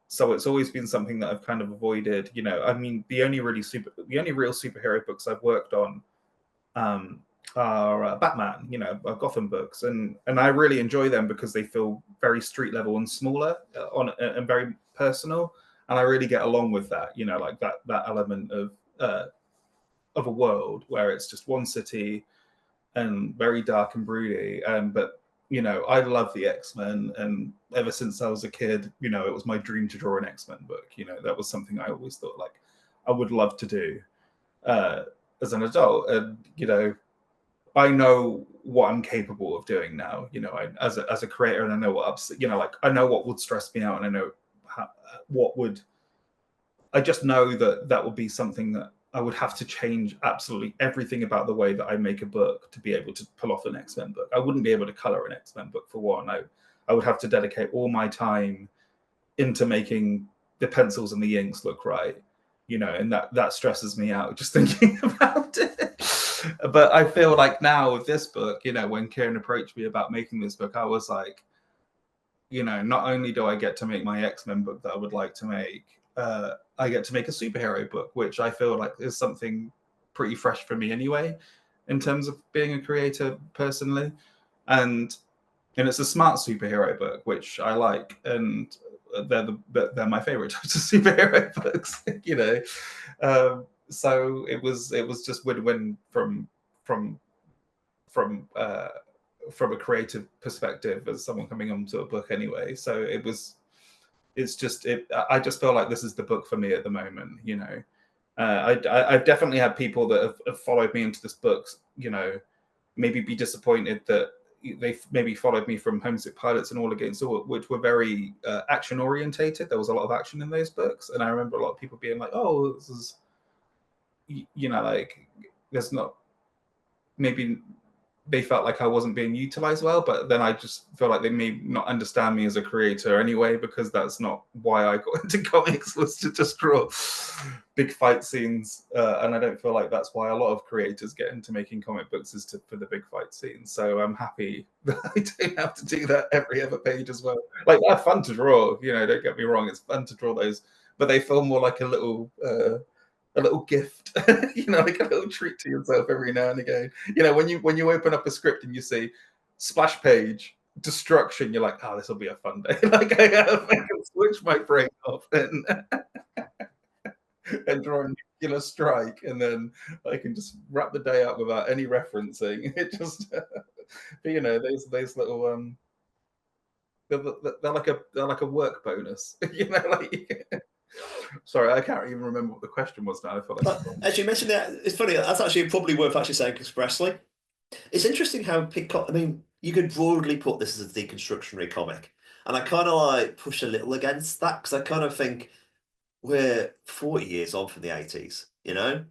So it's always been something that I've kind of avoided. You know, I mean, the only real superhero books I've worked on are Batman, you know, Gotham books, and I really enjoy them because they feel very street level and smaller and very personal, and I really get along with that. You know, like that element of a world where it's just one city and very dark and broody. But you know, I love the X-Men, and ever since I was a kid, you know, it was my dream to draw an X-Men book. You know, that was something I always thought like I would love to do as an adult. And you know, I know what I'm capable of doing now. You know, as a creator, and I know like I know what would stress me out, and I know what would. I just know that would be something that I would have to change absolutely everything about the way that I make a book to be able to pull off an X-Men book. I wouldn't be able to color an X-Men book for one. I would have to dedicate all my time into making the pencils and the inks look right, you know, and that stresses me out just thinking about it. But I feel like now with this book, you know, when Kieron approached me about making this book, I was like, you know, not only do I get to make my X-Men book that I would like to make, I get to make a superhero book, which I feel like is something pretty fresh for me anyway, in terms of being a creator personally. And it's a smart superhero book, which I like, and they're my favorite types of superhero books, you know. So it was just win-win from a creative perspective as someone coming onto a book anyway. So I just feel like this is the book for me at the moment, you know. I've definitely had people that have followed me into this book, you know, maybe be disappointed that they maybe followed me from Homesick Pilots and All Against All, which were very action orientated. There was a lot of action in those books, and I remember a lot of people being like, "Oh, this is, you know, like there's not maybe." They felt like I wasn't being utilized well, but then I just feel like they may not understand me as a creator anyway, because that's not why I got into comics, was to just draw big fight scenes. And I don't feel like that's why a lot of creators get into making comic books, is for the big fight scenes. So I'm happy that I don't have to do that every other page as well. Like, they're fun to draw, you know, don't get me wrong, it's fun to draw those, but they feel more like a little gift, you know, like a little treat to yourself every now and again. You know, when you open up a script and you see splash page destruction, you're like, oh, this will be a fun day. Like I can switch my brain off and draw a nuclear strike, and then I can just wrap the day up without any referencing. It just, but you know, those little they're like a work bonus, you know, like. Sorry, I can't even remember what the question was now. I feel like as you mentioned that, it's funny. That's actually probably worth actually saying expressly. It's interesting how I mean, you could broadly put this as a deconstructionary comic, and I kind of like push a little against that, because I kind of think we're 40 years on from the 80s. You know,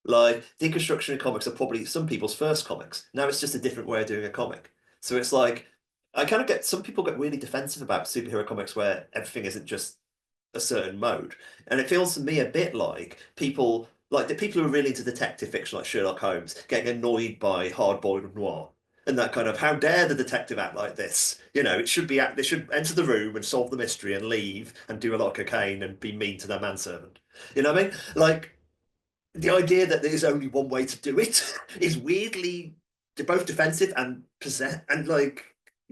like deconstructionary comics are probably some people's first comics. Now it's just a different way of doing a comic. So it's like I kind of get, some people get really defensive about superhero comics where everything isn't just a certain mode, and it feels to me a bit like people, like the people who are really into detective fiction, like Sherlock Holmes, getting annoyed by hard-boiled noir and that kind of, how dare the detective act like this? You know, it should be they should enter the room and solve the mystery and leave and do a lot of cocaine and be mean to their manservant. You know what I mean? Like, the idea that there's only one way to do it is weirdly both defensive and like.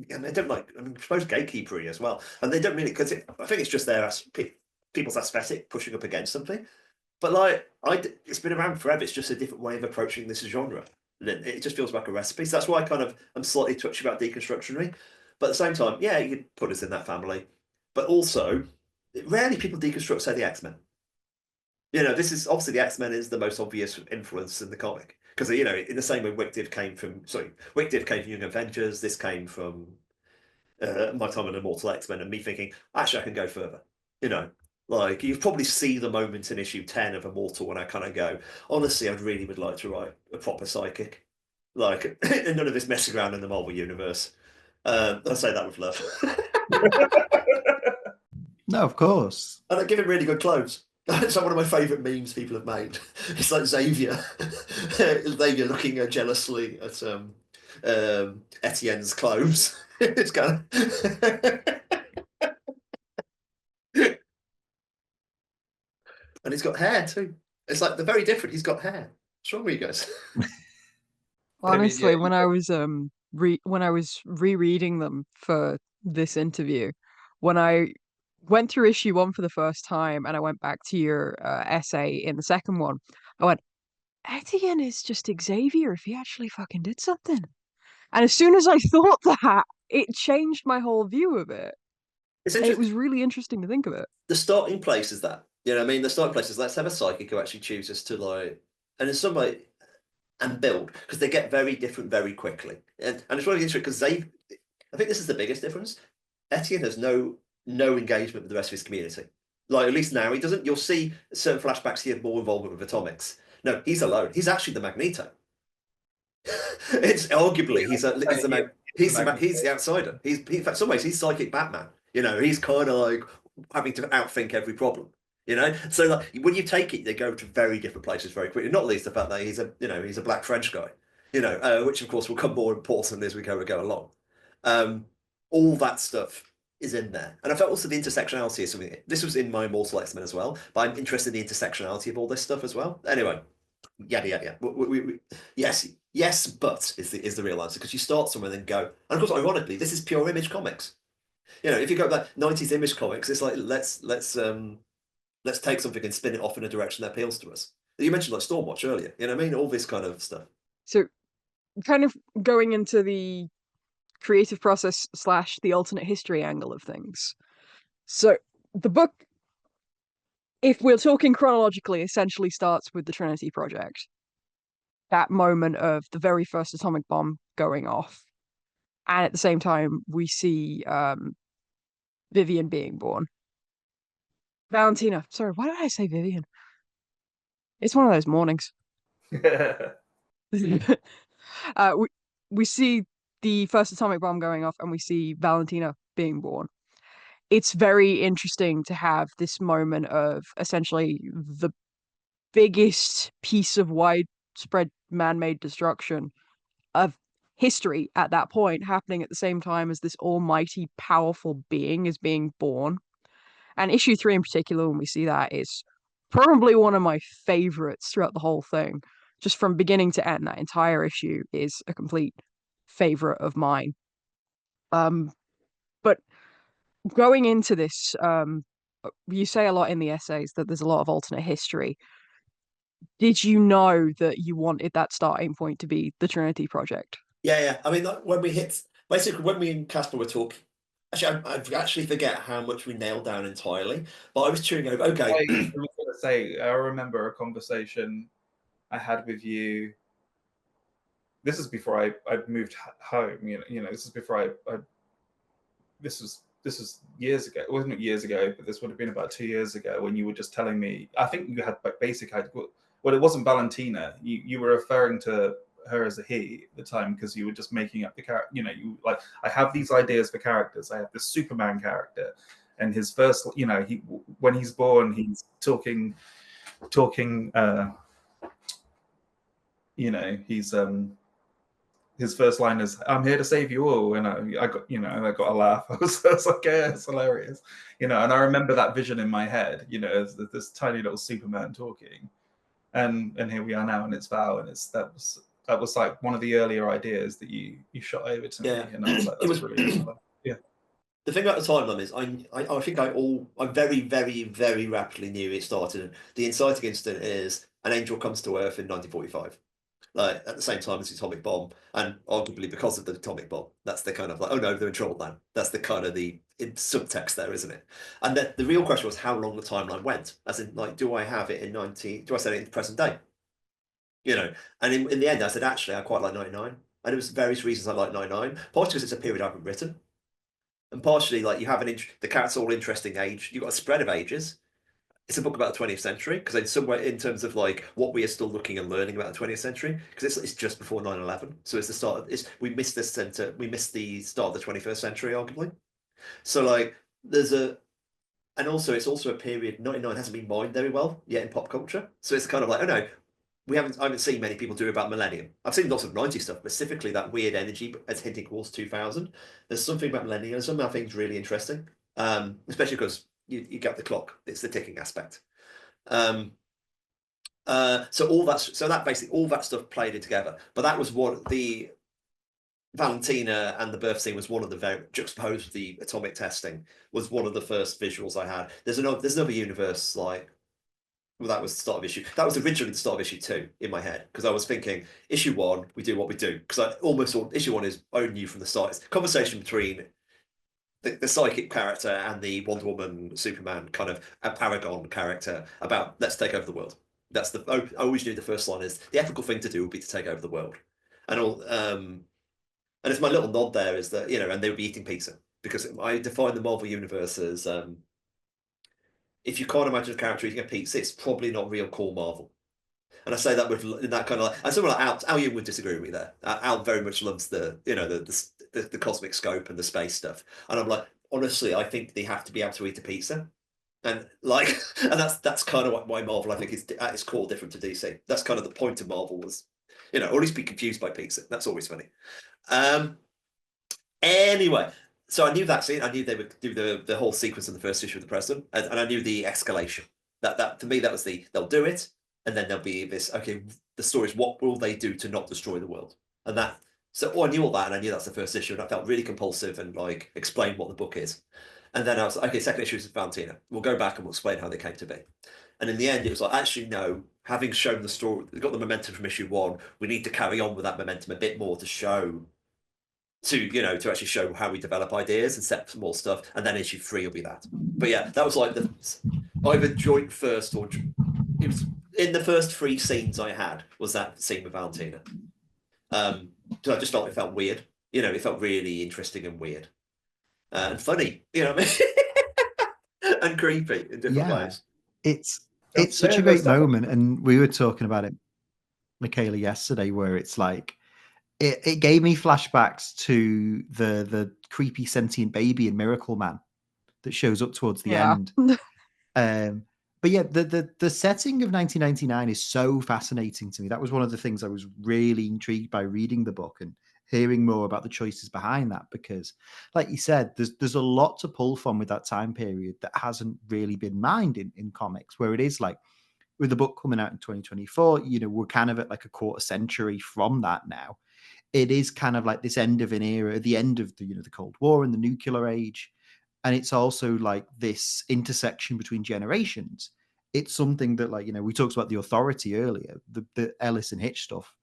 And they don't like, I mean, I suppose gatekeepery as well. And they don't really, because I think it's just their people's aesthetic pushing up against something. But like, it's been around forever. It's just a different way of approaching this genre. It just feels like a recipe. So that's why I'm slightly touchy about deconstructionary. But at the same time, yeah, you could put us in that family. But also, rarely people deconstruct, say, the X-Men. You know, this is obviously, the X-Men is the most obvious influence in the comic. Because, you know, in the same way Wick Div came from Young Avengers, this came from my time in Immortal X-Men, and me thinking, actually, I can go further. You know, like, you probably see the moment in issue 10 of Immortal when I kind of go, honestly, I really would like to write a proper psychic. Like, none of this messing around in the Marvel Universe. I say that with love. No, of course. And I give him really good clothes. It's like one of my favourite memes people have made. It's like Xavier, Xavier looking jealously at Etienne's clothes. It's kind of, and he's got hair too. It's like they're very different. He's got hair. What's wrong with you guys? Honestly, yeah, when I was when I was rereading them for this interview, when I went through issue 1 for the first time and I went back to your essay in the second one, I went, Etienne is just Xavier if he actually fucking did something. And as soon as I thought that, it changed my whole view of it. It's And it interesting. was really interesting to think of it. The starting place is that. You know what I mean? The starting place is let's have a psychic who actually chooses to like, and in some way, and build, because they get very different very quickly. And it's really interesting because I think this is the biggest difference. Etienne has no engagement with the rest of his community. Like, at least now he doesn't. You'll see certain flashbacks he had more involvement with Atomics. No, he's alone. He's actually the Magneto. It's arguably he's the outsider. In fact, some ways he's psychic Batman. You know, he's kind of like having to outthink every problem. You know, so like when you take it, they go to very different places very quickly. Not least the fact that he's a black French guy. You know, which of course will come more important as we go along. All that stuff is in there, and I felt also the intersectionality is something. This was in my Immortal X-Men as well, but I'm interested in the intersectionality of all this stuff as well. Anyway, yada. Yes, but is the real answer, because you start somewhere and then go. And of course, ironically, this is pure Image comics. You know, if you go back 90s Image comics, it's like let's take something and spin it off in a direction that appeals to us. You mentioned like Stormwatch earlier. You know what I mean? All this kind of stuff. So, kind of going into the creative process / the alternate history angle of things. So, the book, if we're talking chronologically, essentially starts with the Trinity Project. That moment of the very first atomic bomb going off. And at the same time, we see Vivian being born. Valentina. Sorry, why did I say Vivian? It's one of those mornings. We see the first atomic bomb going off and we see Valentina being born. It's very interesting to have this moment of essentially the biggest piece of widespread man-made destruction of history at that point happening at the same time as this almighty powerful being is being born. And issue 3 in particular, when we see that, is probably one of my favorites throughout the whole thing. Just from beginning to end, that entire issue is a complete favorite of mine. But going into this, you say a lot in the essays that there's a lot of alternate history. Did you know that you wanted that starting point to be the Trinity Project? Yeah. I mean, like, when me and Caspar were talking, actually, I actually forget how much we nailed down entirely. But I was chewing over. Okay, I was going to say, I remember a conversation I had with you. This is before I moved home. You know, this is before I this was years ago. It wasn't years ago, but this would have been about 2 years ago, when you were just telling me. I think you had basic idea. Well, it wasn't Valentina. You were referring to her as a he at the time because you were just making up the character. You know, you like, I have these ideas for characters. I have this Superman character, and his first, you know, when he's born, he's talking. You know, he's his first line is, "I'm here to save you all," and I got, you know, I got a laugh. I was like, yeah, it's hilarious, you know. And I remember that vision in my head, you know, as this tiny little Superman talking, and here we are now, and it's Val, and that was like one of the earlier ideas that you shot over to me, and I was like, that's brilliant. Yeah. The thing about the timeline is, I think I very, very, very rapidly knew it started. The inciting incident is an angel comes to Earth in 1945. Like at the same time as the atomic bomb, and arguably because of the atomic bomb. That's the kind of like, oh no, they're in trouble now. That's the kind of the subtext there, isn't it? And then the real question was how long the timeline went. As in, like, do I have it in 19? Do I set it in the present day? You know, and in the end, I said actually I quite like 99, and it was various reasons I like 99. Partially because it's a period I haven't written, and partially like you have the cat's all interesting age. You've got a spread of ages. It's a book about the 20th century, because in some way, in terms of like what we are still looking and learning about the 20th century, because it's just before 9/11, so it's the start. We missed we missed the start of the 21st century, arguably. So like there's a and also it's also a period 99 hasn't been mined very well yet in pop culture. So it's kind of like, oh no, I haven't seen many people do about Millennium. I've seen lots of 90s stuff, specifically that weird energy as hinting towards 2000. There's something about Millennium, and some of I think is really interesting. Especially because you get the clock, it's the ticking aspect. So that basically all that stuff played it together. But that was what the Valentina and the birth scene was one of the very juxtaposed with the atomic testing was one of the first visuals I had. There's another universe like well, that was the start of issue. That was originally the start of issue 2 in my head because I was thinking issue 1 we do what we do because I almost thought issue 1 is own you from the start. It's a conversation between the psychic character and the Wonder Woman Superman kind of a paragon character about let's take over the world. That's I always knew the first line is the ethical thing to do would be to take over the world, and all. And it's my little nod there is that and they would be eating pizza because I define the Marvel universe as if you can't imagine a character eating a pizza, it's probably not real core Marvel. And I say that with in that kind of and someone like Al Young would disagree with me there. Al very much loves the the cosmic scope and the space stuff, and I'm like honestly, I think they have to be able to eat a pizza. And like, and that's kind of why Marvel I think is at its core different to DC. That's kind of the point of Marvel was, or at least be confused by pizza. That's always funny. Anyway, so I knew that scene. I knew they would do the whole sequence in the first issue of the President, and I knew the escalation. That to me that was they'll do it, and then there'll be this. Okay, the story is what will they do to not destroy the world, and that. So I knew all that, and I knew that's the first issue, and I felt really compulsive and like explain what the book is. And then I was like, okay, second issue is Valentina. We'll go back and we'll explain how they came to be. And in the end, it was like, actually, no, having shown the story, we got the momentum from issue 1, we need to carry on with that momentum a bit more to show, to actually show how we develop ideas and set some more stuff. And then issue 3 will be that. But yeah, that was like either joint first or it was in the first 3 scenes I had was that scene with Valentina. So I just felt it felt weird. It felt really interesting and weird. And funny, what I mean? And creepy in different ways. It's such a great moment, and we were talking about it, Mikayla, yesterday, where it's like it gave me flashbacks to the creepy sentient baby in Miracle Man that shows up towards the end. But yeah, the setting of 1999 is so fascinating to me. That was one of the things I was really intrigued by reading the book and hearing more about the choices behind that, because like you said, there's a lot to pull from with that time period that hasn't really been mined in comics, where it is like with the book coming out in 2024, we're kind of at like a quarter century from that now. It is kind of like this end of an era, the end of the Cold War and the nuclear age. And it's also like this intersection between generations. It's something that, like, we talked about the Authority earlier, the Ellis and Hitch stuff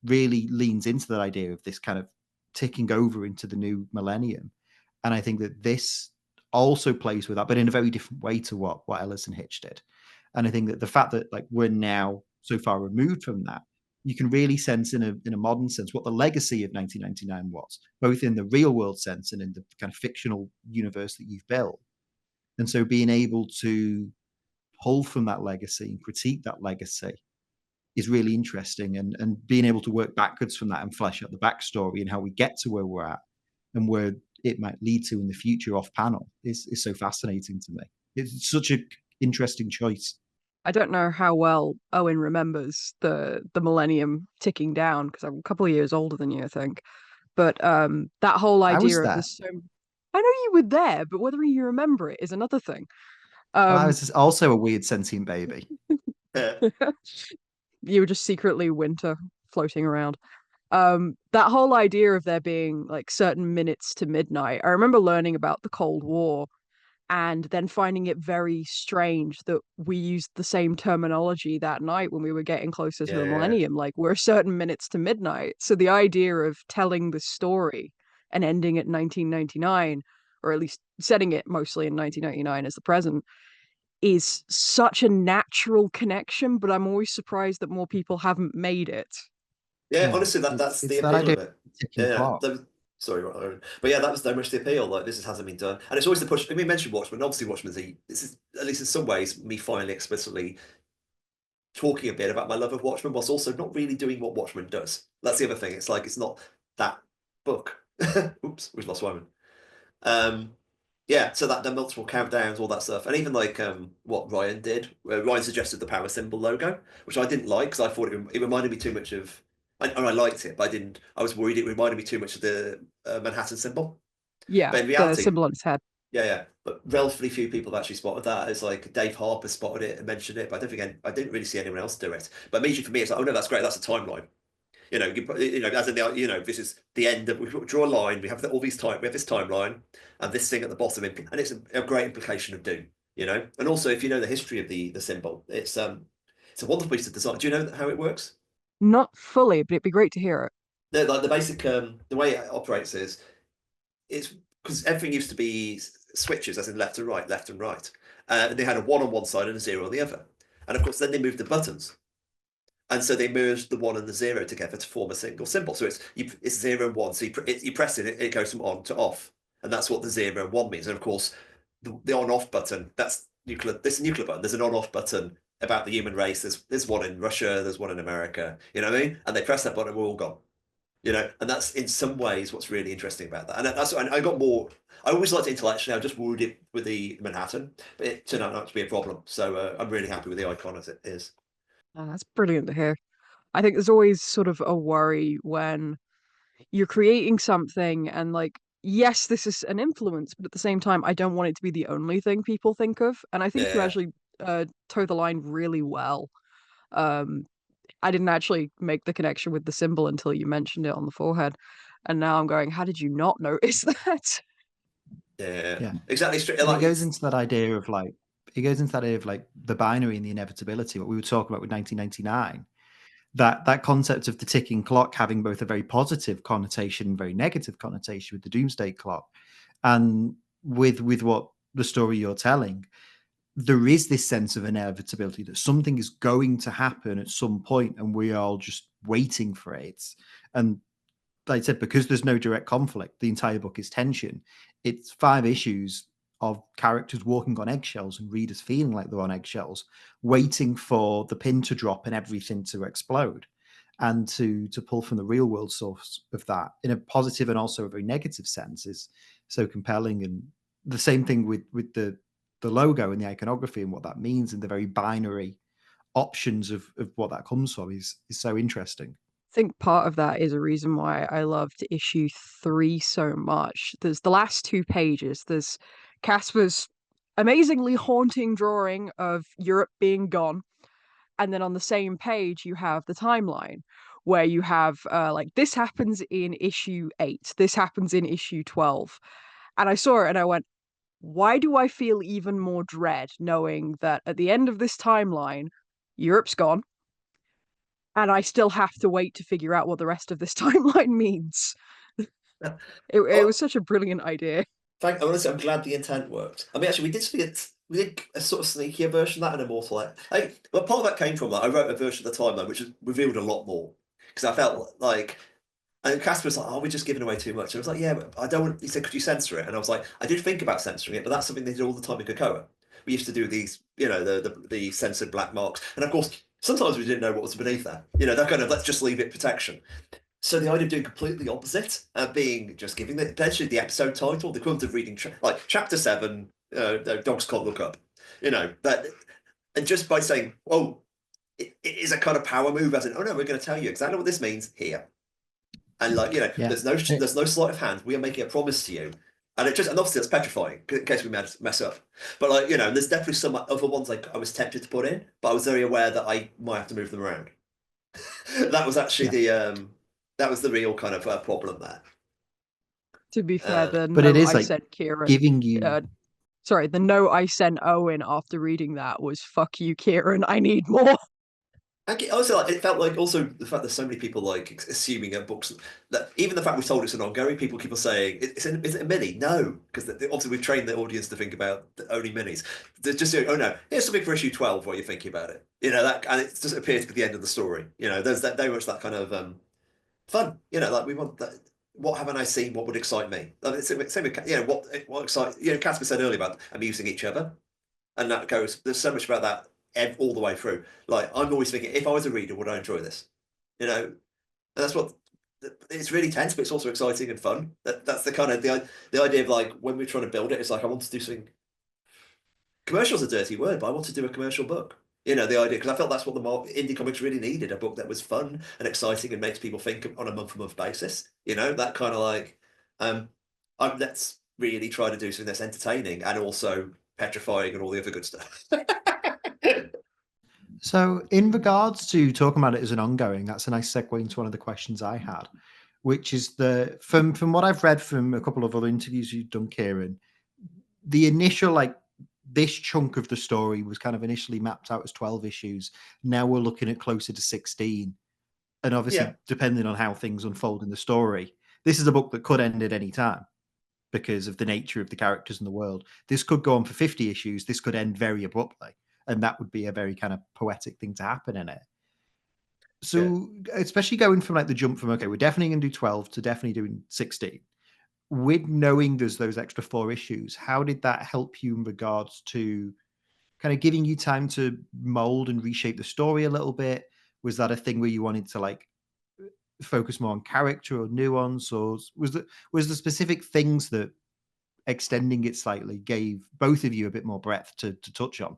really leans into that idea of this kind of ticking over into the new millennium. And I think that this also plays with that, but in a very different way to what Ellis and Hitch did. And I think that the fact that like we're now so far removed from that, you can really sense in a modern sense what the legacy of 1999 was, both in the real world sense and in the kind of fictional universe that you've built. And so being able to pull from that legacy and critique that legacy is really interesting, and being able to work backwards from that and flesh out the backstory and how we get to where we're at and where it might lead to in the future off panel is so fascinating to me. It's such an interesting choice. I don't know how well Owen remembers the millennium ticking down, because I'm a couple of years older than you, I think. But that whole idea of this, I know you were there, but whether you remember it is another thing. I was also a weird sentient baby. You were just secretly Winter floating around. That whole idea of there being like certain minutes to midnight. I remember learning about the Cold War and then finding it very strange that we used the same terminology that night when we were getting closer to the millennium. Like, we're certain minutes to midnight. So the idea of telling the story and ending at 1999, or at least setting it mostly in 1999 as the present, is such a natural connection, but I'm always surprised that more people haven't made it. Yeah, honestly, that's the appeal of it. Yeah, sorry, but yeah, that was very much the appeal. Like, this hasn't been done, and it's always the push. We mentioned Watchmen. Obviously, Watchmen's this is, at least in some ways, me finally explicitly talking a bit about my love of Watchmen, whilst also not really doing what Watchmen does. That's the other thing. It's like it's not that book. Oops, we've lost Wyman. Yeah, so that the multiple countdowns, all that stuff, and even like what Ryan did. Ryan suggested the power symbol logo, which I didn't like because I thought it reminded me too much of. And I liked it, but I didn't. I was worried it reminded me too much of the Manhattan symbol. Yeah, But in the reality, symbol on his head. yeah. But relatively few people have actually spotted that. It's like Dave Harper spotted it and mentioned it, but I don't think I didn't really see anyone else do it. But immediately for me, it's like, oh no, that's great. That's a timeline. As in this is the end of. We draw a line. We have all these time. We have this timeline, and this thing at the bottom, and it's a great implication of doom. And also if you know the history of the symbol, it's a wonderful piece of design. Do you know how it works? Not fully, but it'd be great to hear it. The basic the way it operates is it's because everything used to be switches, as in left and right, left and right, and they had a 1 on one side and a 0 on the other, and of course then they moved the buttons. And so they merged the 1 and the 0 together to form a single symbol. So it's 0 and 1. So you press it goes from on to off. And that's what the 0 and 1 means. And of course, the on-off button, that's nuclear. This is a nuclear button. There's an on-off button about the human race. There's one in Russia. There's one in America. You know what I mean? And they press that button, we're all gone. And that's in some ways what's really interesting about that. And I got more. I always liked it intellectually. I just worried it with the Manhattan, but it turned out not to be a problem. So I'm really happy with the icon as it is. Oh, that's brilliant to hear. I think there's always sort of a worry when you're creating something and like, yes, this is an influence, but at the same time, I don't want it to be the only thing people think of. And I think you Yeah. actually toe the line really well. Um, I didn't actually make the connection with the symbol until you mentioned it on the forehead. And now I'm going, how did you not notice that? Yeah. Exactly. And it goes into that idea of like the binary and the inevitability, what we were talking about with 1999. That concept of the ticking clock having both a very positive connotation and very negative connotation with the doomsday clock. And with what the story you're telling, there is this sense of inevitability that something is going to happen at some point and we are all just waiting for it. And like I said, because there's no direct conflict, the entire book is tension. It's 5 issues of characters walking on eggshells and readers feeling like they're on eggshells, waiting for the pin to drop and everything to explode, and to pull from the real world source of that in a positive and also a very negative sense is so compelling. And the same thing with the logo and the iconography and what that means and the very binary options of what that comes from is so interesting. I think part of that is a reason why I loved issue 3 so much. There's the last 2 pages. There's Caspar's amazingly haunting drawing of Europe being gone. And then on the same page, you have the timeline where you have like this happens in issue 8, this happens in issue 12. And I saw it and I went, why do I feel even more dread knowing that at the end of this timeline, Europe's gone? And I still have to wait to figure out what the rest of this timeline means. It was such a brilliant idea. Honestly, I'm glad the intent worked. I mean, actually, we did a sort of sneakier version of that in Immortal. Well, part of that came from that. I wrote a version of the timeline which revealed a lot more because I felt like. And Caspar was like, "Oh, we're just giving away too much." And I was like, "Yeah, but I don't want." He said, "Could you censor it?" And I was like, "I did think about censoring it, but that's something they did all the time in Cocoa. We used to do these, the censored black marks, and of course, sometimes we didn't know what was beneath that. That kind of let's just leave it protection." So the idea of doing completely opposite, being just giving potentially the episode title, the equivalent of reading like Chapter 7, Dogs Can't Look Up, that, and just by saying, "Oh, it is a kind of power move," as in, "Oh no, we're going to tell you exactly what this means here." And there's no sleight of hand. We are making a promise to you, and obviously it's petrifying in case we mess up. But and there's definitely some other ones I was tempted to put in, but I was very aware that I might have to move them around. That was actually that was the real kind of problem there. To be fair, the but it is I sent Kieron giving you. Sorry, the note I sent Owen after reading that was "Fuck you, Kieron. I need more." Also, it felt like also the fact there's so many people assuming at books that even the fact we've told it's an ongoing, people keep on saying, is it a mini? No, because obviously we've trained the audience to think about only minis. They're just saying, "Oh no, here's something for issue 12 while you're thinking about it." That, and it just appears to be the end of the story. There's that very much that kind of fun. Like we want that. What haven't I seen? What would excite me? Same with, what excites. Caspar said earlier about amusing each other, and that goes. There's so much about that all the way through. Like I'm always thinking, if I was a reader, would I enjoy this? And that's what it's really tense, but it's also exciting and fun. That's the kind of the idea of like when we're trying to build it. It's like I want to do something. Commercial's a dirty word, but I want to do a commercial book. The idea, because I felt that's what the indie comics really needed, a book that was fun and exciting and makes people think on a month-to-month basis. That kind of like, let's really try to do something that's entertaining and also petrifying and all the other good stuff. So in regards to talking about it as an ongoing, that's a nice segue into one of the questions I had, which is from what I've read from a couple of other interviews you've done, Kieron, the initial this chunk of the story was kind of initially mapped out as 12 issues. Now we're looking at closer to 16. And obviously, depending on how things unfold in the story, this is a book that could end at any time because of the nature of the characters in the world. This could go on for 50 issues. This could end very abruptly. And that would be a very kind of poetic thing to happen in it. So, especially going from the jump from, okay, we're definitely going to do 12 to definitely doing 16. With knowing there's those extra 4 issues, how did that help you in regards to kind of giving you time to mold and reshape the story a little bit? Was that a thing where you wanted to focus more on character or nuance, or was the specific things that extending it slightly gave both of you a bit more breadth to touch on?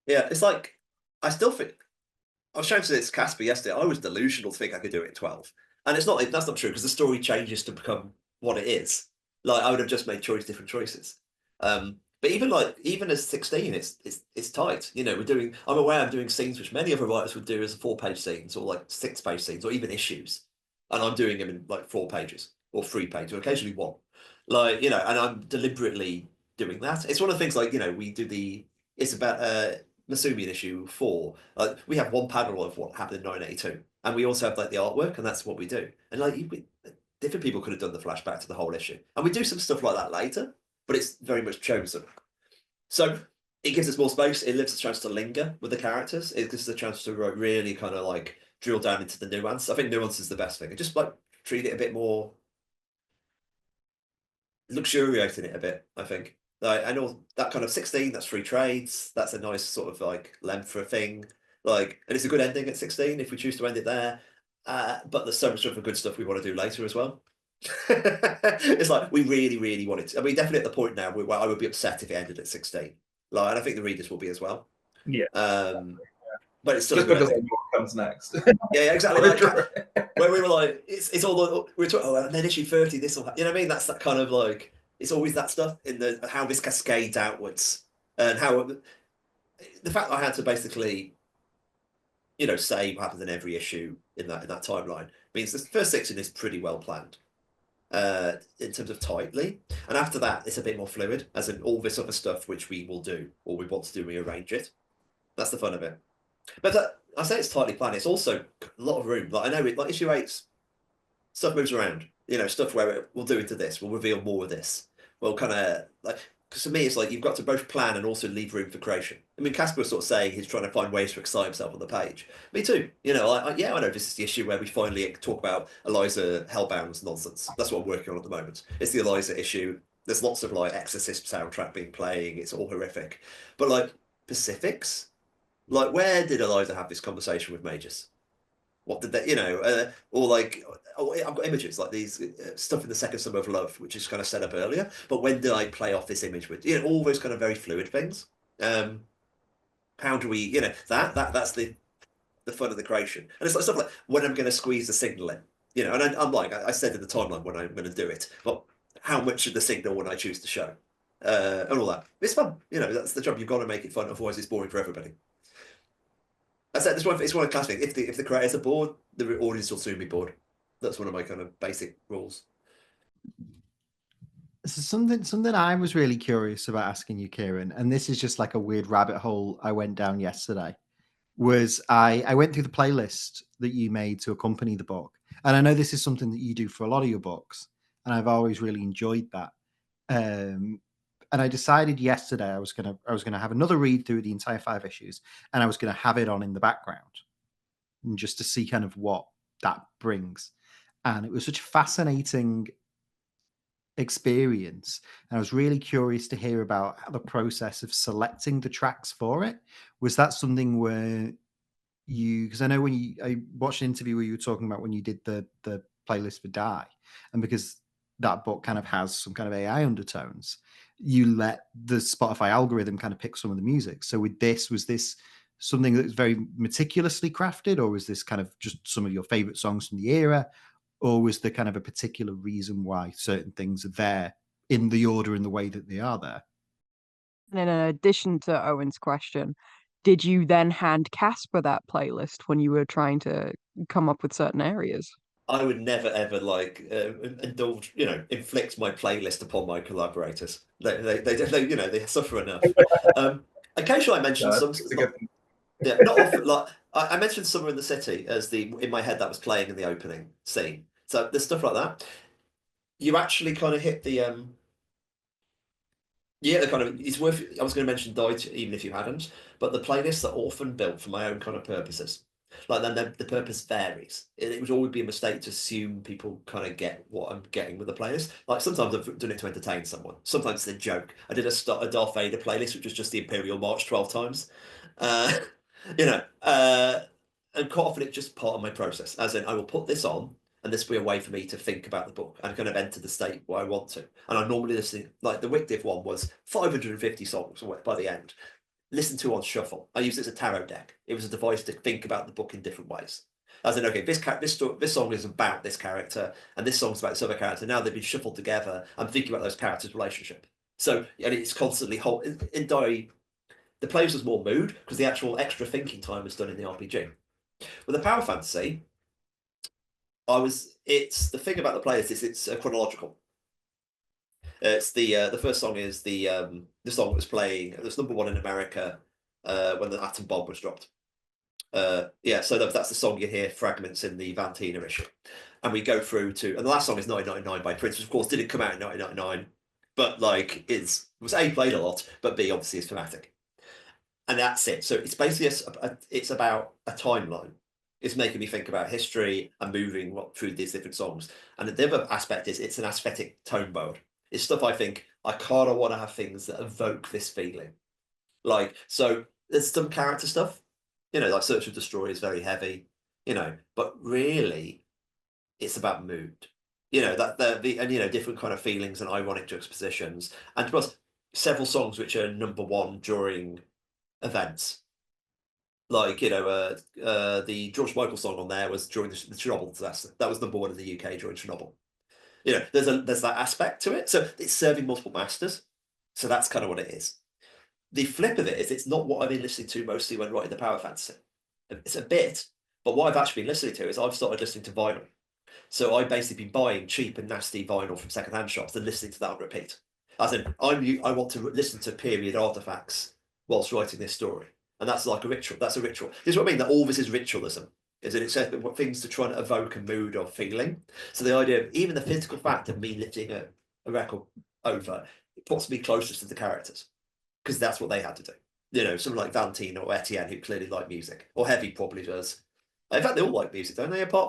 Yeah, it's like I still think I was showing to this Caspar yesterday. I was delusional to think I could do it in 12, and that's not true because the story changes to become what it is. Like I would have just made different choices. But even as 16, it's tight. I'm aware I'm doing scenes which many other writers would do as 4-page scenes or 6-page scenes or even issues, and I'm doing them in 4 pages or 3 pages or occasionally 1. And I'm deliberately doing that. It's one of the things we do it's about Masumi in issue 4. We have one panel of what happened in 1982, and we also have the artwork, and that's what we do. And different people could have done the flashback to the whole issue, and we do some stuff like that later, but it's very much chosen. So it gives us more space. It gives us a chance to linger with the characters. It gives us a chance to really kind of drill down into the nuance. I think nuance is the best thing, and just treat it a bit more, luxuriating it a bit. I think. I know that kind of 16, that's 3 trades. That's a nice sort of length for a thing. And it's a good ending at 16 if we choose to end it there. But there's so much other good stuff we want to do later as well. It's we really, really want it to. I mean, definitely at the point now where I would be upset if it ended at 16. And I think the readers will be as well. Yeah. But it's still just because what comes next. Yeah, exactly. Where we were it's all we're talking. And then issue 30, this will. You know what I mean? That's that kind of it's always that stuff in how this cascades outwards, and how the fact that I had to basically, say what happens in every issue in that timeline means the first 16 is pretty well planned, in terms of tightly, and after that it's a bit more fluid, as in all this other stuff which we will do or we want to do, rearrange it. That's the fun of it. But I say it's tightly planned. It's also a lot of room. I know issue 8's stuff moves around. Stuff where we'll do into this. We'll reveal more of this. Well, kind of because for me, it's you've got to both plan and also leave room for creation. I mean, Caspar was sort of saying he's trying to find ways to excite himself on the page. Me too. I know this is the issue where we finally talk about Eliza Hellbound's nonsense. That's what I'm working on at the moment. It's the Eliza issue. There's lots of Exorcist soundtrack being playing. It's all horrific. But Pacifics, where did Eliza have this conversation with Magus? What did they, I've got images these stuff in the Second Summer of Love, which is kind of set up earlier. But when did I play off this image with, all those kind of very fluid things? How do we, that's the fun of the creation. And it's stuff like when I'm going to squeeze the signal in, and I'm I said in the timeline when I'm going to do it, but how much of the signal would I choose to show? And all that. It's fun. That's the job. You've got to make it fun, otherwise it's boring for everybody. It's one of the classic things. If the creators are bored, the audience will soon be bored. That's one of my kind of basic rules. So something I was really curious about asking you, Kieron, and this is just a weird rabbit hole I went down yesterday, was I went through the playlist that you made to accompany the book. And I know this is something that you do for a lot of your books, and I've always really enjoyed that. And I decided yesterday I was gonna have another read through the entire 5 issues, and I was gonna have it on in the background, and just to see kind of what that brings. And it was such a fascinating experience, and I was really curious to hear about the process of selecting the tracks for it. Was that something where because I know I watched an interview where you were talking about when you did the playlist for Die, and because that book kind of has some kind of AI undertones, you let the Spotify algorithm kind of pick some of the music. So with this, was this something that was very meticulously crafted, or was this kind of just some of your favorite songs from the era, or was there kind of a particular reason why certain things are there in the order and the way that they are there? And in addition to Owen's question, did you then hand Casper that playlist when you were trying to come up with certain areas? I would never ever like indulge, inflict my playlist upon my collaborators. They you know, they suffer enough. Occasionally, I mentioned some. Yeah, not often. Like I mentioned "Summer in the City" as in my head that was playing in the opening scene. So there's stuff like that. You actually kind of hit the yeah, the kind of it's worth. I was going to mention "Die" even if you hadn't, but the playlists are often built for my own kind of purposes. Like then the purpose varies. It would always be a mistake to assume people kind of get what I'm getting with the playlist. Like sometimes I've done it to entertain someone. Sometimes it's a joke. I did a Darth Vader playlist, which was just the Imperial March 12 times. Uh, you know, and quite often it's just part of my process. As in, I will put this on, and this will be a way for me to think about the book and kind of enter the state where I want to. And I'm normally listening, like the Wickdiv one was 550 songs by the end. Listen to on shuffle. I used it as a tarot deck. It was a device to think about the book in different ways. As in, okay, this song is about this character, and this song's about this other character. Now they've been shuffled together. I'm thinking about those characters' relationship. So, and it's constantly in Diary. The plays was more mood because the actual extra thinking time was done in the RPG. With the Power Fantasy, It's the thing about the playlist is it's chronological. It's the first song is the song that was playing. It was #1 in America when the atom bomb was dropped. Yeah, so that's the song you hear fragments in the Vantina issue, and we go through to, and the last song is 1999 by Prince, which of course didn't come out in 1999, but like was A, played a lot, but B, obviously is thematic, and that's it. So it's basically it's about a timeline. It's making me think about history and moving through these different songs. And the other aspect is it's an aesthetic tone board. It's stuff I think I kind of want to have things that evoke this feeling. Like, so there's some character stuff, like Search and Destroy is very heavy, but really it's about mood. Different kind of feelings and ironic juxtapositions. And plus several songs which are #1 during events. Like, the George Michael song on there was during the Chernobyl disaster. That was #1 in the UK during Chernobyl. There's that aspect to it. So it's serving multiple masters. So that's kind of what it is. The flip of it is it's not what I've been listening to mostly when writing the Power Fantasy. It's a bit, but what I've actually been listening to is I've started listening to vinyl. So I've basically been buying cheap and nasty vinyl from secondhand shops and listening to that on repeat. As in, I want to listen to period artifacts whilst writing this story. And that's like a ritual. That's a ritual. This is what I mean, that all this is ritualism. Is that it's things to try and evoke a mood or feeling. So the idea of even the physical fact of me lifting a record over, it puts me closer to the characters. Because that's what they had to do. Someone like Valentine or Etienne, who clearly like music. Or Heavy probably does. In fact, they all like music, don't they? I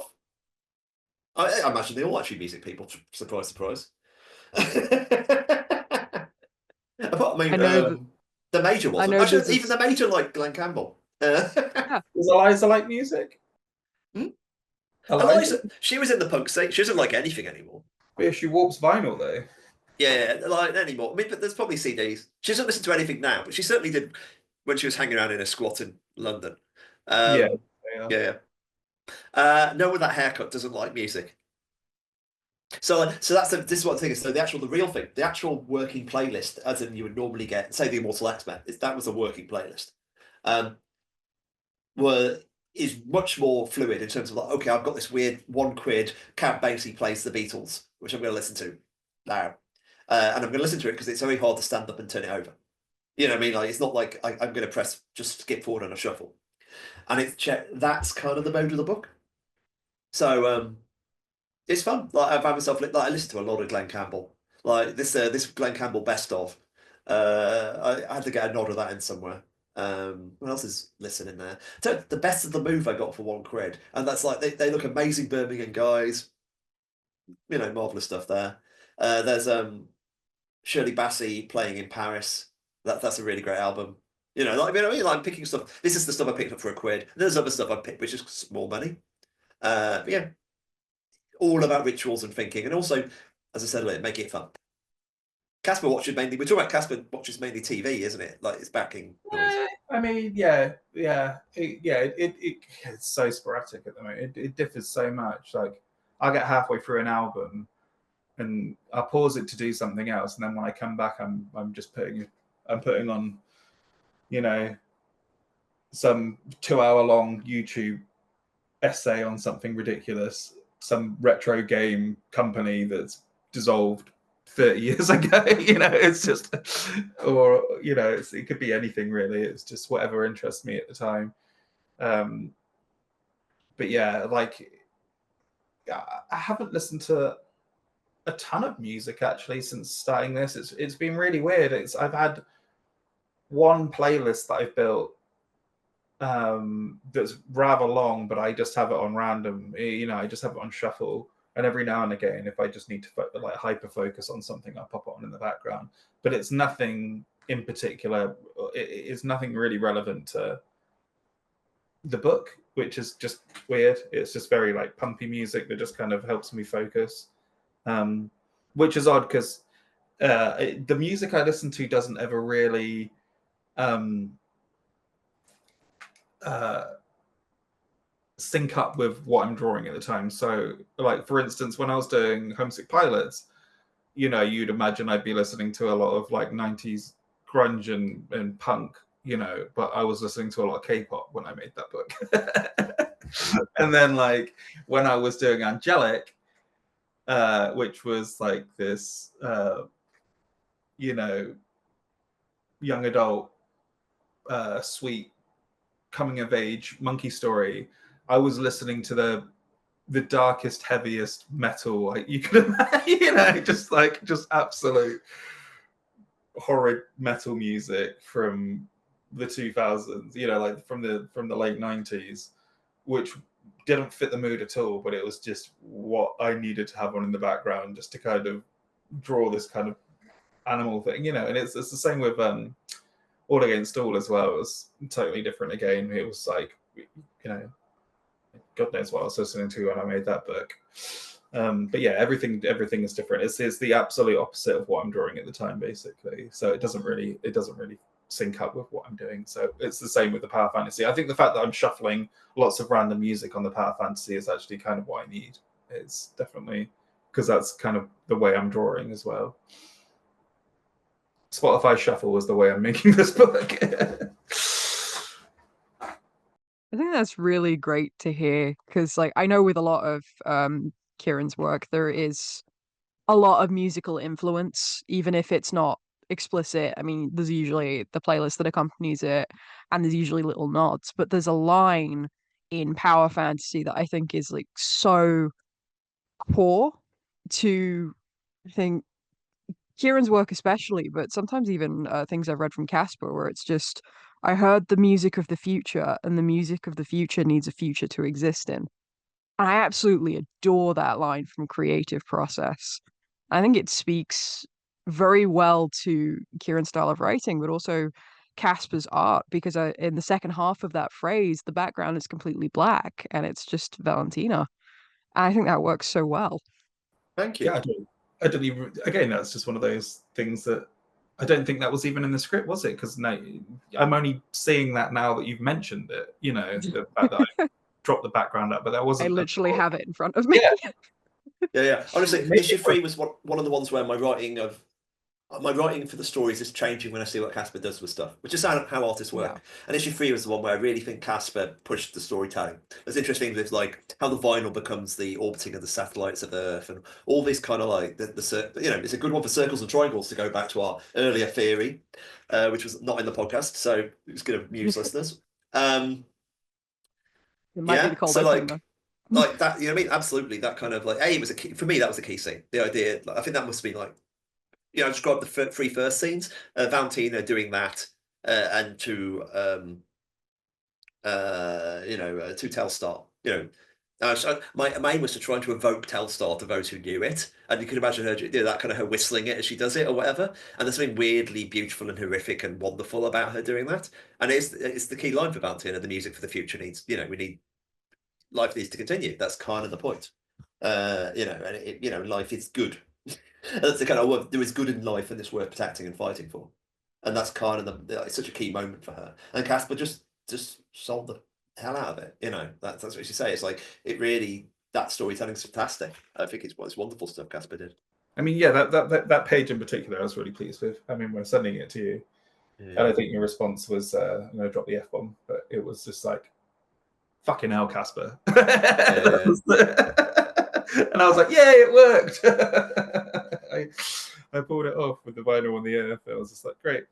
imagine they all actually music people. Surprise, surprise. I know the Major wasn't. Actually, even the Major liked Glenn Campbell. Yeah. Does Eliza like music? Eliza, she was in the punk scene. She doesn't like anything anymore. But yeah, she warps vinyl though. Yeah, like anymore. I mean, but there's probably CDs. She doesn't listen to anything now, but she certainly did when she was hanging around in a squat in London. Yeah. No one with that haircut doesn't like music. So this is what the thing is. So the real thing, the actual working playlist, as in you would normally get, say the Immortal X-Men, that was a working playlist. Is much more fluid in terms of like, okay, I've got this weird £1 Count Basie plays the Beatles, which I'm going to listen to now, and I'm going to listen to it because it's very hard to stand up and turn it over. You know what I mean? Like it's not like I'm going to just skip forward on a shuffle, and that's kind of the mode of the book. So it's fun. Like I found myself I listen to a lot of Glenn Campbell. Like this Glenn Campbell best of. I had to get a nod of that in somewhere. What else is listening there? So the Best of the Move I got for £1, and that's like they look amazing, Birmingham guys. Marvelous stuff there. There's Shirley Bassey playing in Paris. That's a really great album. Like picking stuff. This is the stuff I picked up for £1. There's other stuff I picked which is small money. But yeah, all about rituals and thinking, and also, as I said earlier, make it fun. Caspar watches mainly. We're talking about Caspar watches mainly TV, isn't it? Like it's backing noise. I mean, it's so sporadic at the moment. It differs so much. Like I get halfway through an album, and I pause it to do something else, and then when I come back, I'm putting on, you know, some 2-hour long YouTube essay on something ridiculous, some retro game company that's dissolved 30 years ago. You know, it's just, or you know, it could be anything really. It's just whatever interests me at the time. But yeah, like I haven't listened to a ton of music actually since starting this. It's been really weird. I've had one playlist that I've built that's rather long, but I just have it on random. You know, I just have it on shuffle, and every now and again, if I just need to like hyper focus on something, I'll pop it on in the background. But it's nothing in particular. It's nothing really relevant to the book, which is just weird. It's just very like pumpy music that just kind of helps me focus, which is odd because the music I listen to doesn't ever really sync up with what I'm drawing at the time. So, like for instance, when I was doing Homesick Pilots, you know, you'd imagine I'd be listening to a lot of like 90s grunge and punk, you know, but I was listening to a lot of K-pop when I made that book. And then like when I was doing Angelic, which was like this you know, young adult sweet coming of age monkey story, I was listening to the darkest, heaviest metal like you could imagine, you know, just absolute horrid metal music from the 2000s, you know, like from the late 90s, which didn't fit the mood at all, but it was just what I needed to have on in the background just to kind of draw this kind of animal thing, you know. And it's the same with All Against All as well. It was totally different again. It was like, you know, God knows what I was listening to when I made that book. But yeah, everything is different. It's the absolute opposite of what I'm drawing at the time, basically. So it doesn't really sync up with what I'm doing. So it's the same with the Power Fantasy. I think the fact that I'm shuffling lots of random music on the Power Fantasy is actually kind of what I need. It's definitely because that's kind of the way I'm drawing as well. Spotify Shuffle was the way I'm making this book. I think that's really great to hear because, like, I know with a lot of Kieron's work, there is a lot of musical influence, even if it's not explicit. I mean, there's usually the playlist that accompanies it, and there's usually little nods. But there's a line in Power Fantasy that I think is like so core to, I think, Kieron's work especially, but sometimes even things I've read from Caspar, where it's just, I heard the music of the future, and the music of the future needs a future to exist in. And I absolutely adore that line from Creative Process. I think it speaks very well to Kieron's style of writing, but also Caspar's art, because in the second half of that phrase, the background is completely black, and it's just Valentina. And I think that works so well. Thank you. Yeah, I don't even. Again, that's just one of those things that I don't think that was even in the script, was it? Because now I'm only seeing that now that you've mentioned it. You know, the fact that I dropped the background up, but that wasn't. I literally have it in front of me. Yeah. Honestly, issue 3 was one of the ones where my writing for the stories is changing when I see what Caspar does with stuff, which is how artists work. Yeah. And issue 3 was the one where I really think Caspar pushed the storytelling. It's interesting with like how the vinyl becomes the orbiting of the satellites of Earth and all this kind of like the you know, it's a good one for circles and triangles to go back to our earlier theory, which was not in the podcast, so it was good of news listeners. It might be the cold open, like that, you know what I mean? Absolutely, that kind of like it was a key for me. That was a key scene. The idea, like, I think that must have been like, you know, I described the 3 first scenes. Valentina doing that, and to you know, to Telstar. You know, so my aim was to try to evoke Telstar to those who knew it, and you can imagine her, you know, that kind of her whistling it as she does it or whatever. And there's something weirdly beautiful and horrific and wonderful about her doing that. And it's the key line for Valentina. The music for the future needs, you know, life needs to continue. That's kind of the point. You know, and you know, life is good. That's the kind of there is good in life, and it's worth protecting and fighting for. And that's kind of it's such a key moment for her. And Caspar just sold the hell out of it. You know, that's what she say. It's like it really that storytelling's fantastic. I think it's wonderful stuff Caspar did. I mean, yeah, that page in particular, I was really pleased with. I mean, when sending it to you, and I think your response was, I'm going to drop the F-bomb, but it was just like, fucking hell, Caspar. Yeah. And I was like, yay, it worked. I pulled it off with the vinyl on the air. I was just like, great.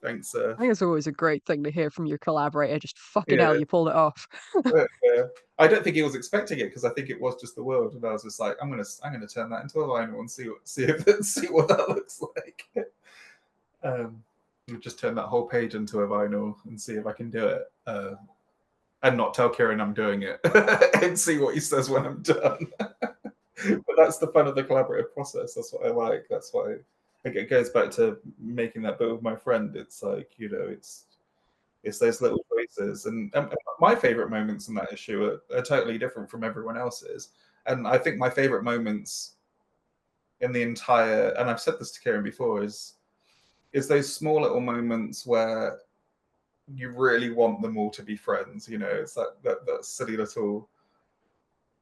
Thanks. I think it's always a great thing to hear from your collaborator. Just fucking Yeah. hell, you pulled it off. Yeah. I don't think he was expecting it because I think it was just the world, and I was just like, I'm gonna turn that into a vinyl and see what that looks like. We'll just turn that whole page into a vinyl and see if I can do it, and not tell Kieron I'm doing it, and see what he says when I'm done. But that's the fun of the collaborative process. That's what I like. That's why it goes back to making that book with my friend. It's like, you know, it's those little choices, and my favorite moments in that issue are totally different from everyone else's. And I think my favorite moments in the entire, and I've said this to Kieron before, is those small little moments where you really want them all to be friends. You know, it's that silly little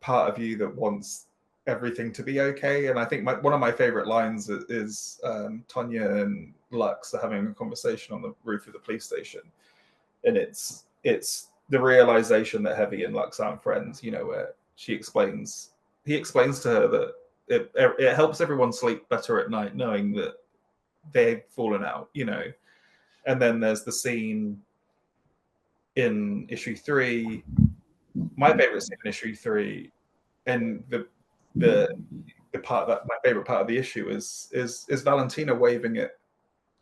part of you that wants everything to be okay. And I think one of my favorite lines is Tonya and Lux are having a conversation on the roof of the police station, and it's the realization that Heavy and Lux aren't friends. You know, where he explains to her that it helps everyone sleep better at night knowing that they've fallen out. You know, and then there's the scene in issue 3. My favorite scene in issue 3, and the part that my favorite part of the issue is Valentina waving at